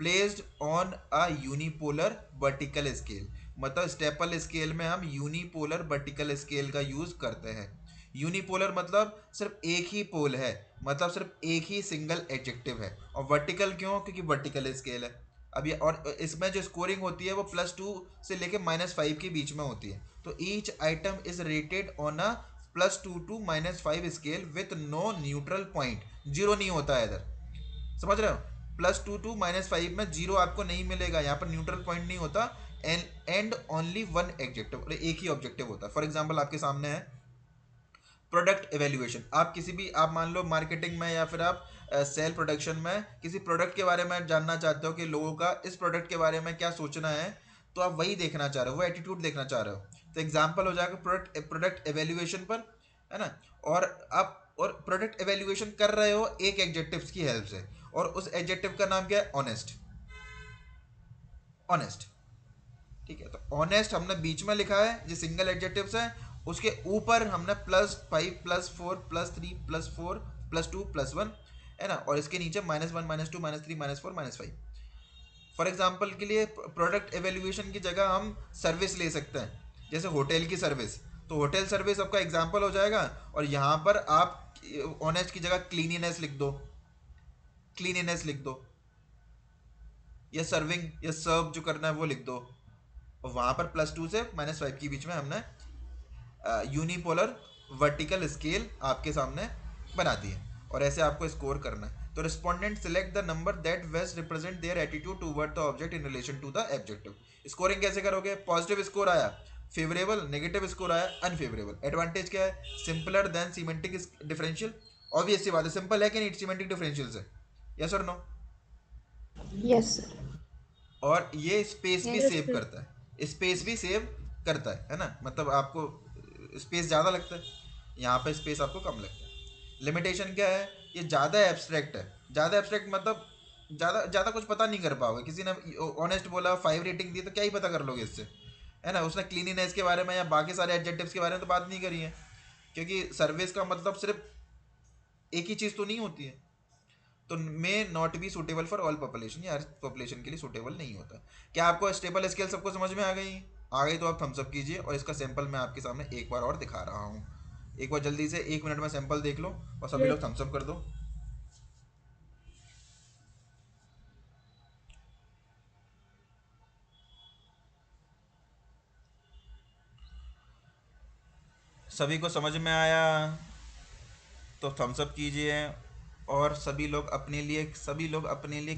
S1: Placed on a unipolar vertical scale, मतलब स्टेपल स्केल में हम यूनिपोलर वर्टिकल स्केल का यूज करते हैं। यूनिपोलर मतलब सिर्फ एक ही पोल है, मतलब सिर्फ एक ही सिंगल एडजेक्टिव है। और वर्टिकल क्यों? क्योंकि वर्टिकल स्केल है। अब ये, और इसमें जो स्कोरिंग होती है वो +2 से लेके -5 के बीच में होती है। तो each item is rated on a +2 to -5 scale with no neutral point. Zero नहीं होता है इधर, समझ रहे हो? +2 टू -5 में जीरो आपको नहीं मिलेगा, यहाँ पर न्यूट्रल पॉइंट नहीं होता। एंड ओनली वन एडजेक्टिव, और एक ही ऑब्जेक्टिव होता है। फॉर एग्जाम्पल आपके सामने है प्रोडक्ट एवेल्यूएशन। आप किसी भी, आप मान लो मार्केटिंग में या फिर आप सेल प्रोडक्शन में किसी प्रोडक्ट के बारे में जानना चाहते हो कि लोगों का इस प्रोडक्ट के बारे में क्या सोचना है, तो आप वही देखना चाह रहे हो, वो एटीट्यूड देखना चाह रहे हो। तो एग्जाम्पल हो जाएगा प्रोडक्ट एवेल्यूएशन पर, है ना? और आप और प्रोडक्ट एवेल्यूएशन कर रहे हो एक एडजेक्टिव्स की हेल्प से, और उस एडजेक्टिव का नाम क्या है? ऑनेस्ट। ऑनेस्ट, ठीक है? तो ऑनेस्ट हमने बीच में लिखा है, ये सिंगल एडजेक्टिव्स है। उसके ऊपर हमने +5 +4 +3 +4 +2 +1, है ना? और इसके नीचे -1 -2 -3 -4 -5। फॉर एग्जाम्पल के लिए प्रोडक्ट एवेल्यूएशन की जगह हम सर्विस ले सकते हैं, जैसे होटल की सर्विस। तो होटल सर्विस आपका एग्जाम्पल हो जाएगा, और यहाँ पर आप ऑनेस्ट की जगह क्लीनिनेस लिख दो, क्लीनिनेस लिख दो, या सर्विंग या सर्व जो करना है वो लिख दो। और वहाँ पर +2 से -5 के बीच में हमने यूनिपोलर वर्टिकल स्केल आपके सामने बना दी है, और ऐसे आपको स्कोर करना है। तो respondent select the number that best represent their attitude toward the object in relation to the objective. Scoring कैसे करोगे? पॉजिटिव स्कोर आया फेवरेबल, नेगेटिव स्कोर आया अनफेवरेबल। एडवांटेज क्या है? Simpler than semantic differential. Obvious सी बात है, सिंपल है कि नहीं सीमेंटिक डिफरेंशियल से? यस और नो?
S2: Yes sir.
S1: और ये स्पेस भी
S3: Yes,
S1: सेव
S3: sir.
S1: करता है, स्पेस भी सेव करता है ना? मतलब आपको स्पेस ज़्यादा लगता है, यहाँ पे स्पेस आपको कम लगता है। लिमिटेशन क्या है? ये ज़्यादा एब्स्ट्रैक्ट है। ज़्यादा एब्स्ट्रैक्ट मतलब ज़्यादा ज़्यादा कुछ पता नहीं कर पाओगे। किसी ने ऑनेस्ट बोला 5 रेटिंग दी, तो क्या ही पता कर लोगे इससे, है ना? उसने क्लीनिनेस के बारे में या बाकी सारे एडजेक्टिव्स के बारे में तो बात नहीं करी है, क्योंकि सर्विस का मतलब सिर्फ एक ही चीज़ तो नहीं होती है। तो may not be suitable for all population, या हर पॉपुलेशन के लिए सूटेबल नहीं होता। क्या आपको स्टेबल स्केल सबको समझ में आ गई? आ गई तो आप थम्स अप कीजिए, और इसका सैंपल मैं आपके सामने एक बार और दिखा रहा हूँ। एक बार जल्दी से 1 मिनट में सैंपल देख लो, और सभी
S3: Yes.
S1: लोग थम्स अप कर दो। सभी को समझ में आया तो थम्स अप कीजिए, और सभी लोग अपने लिए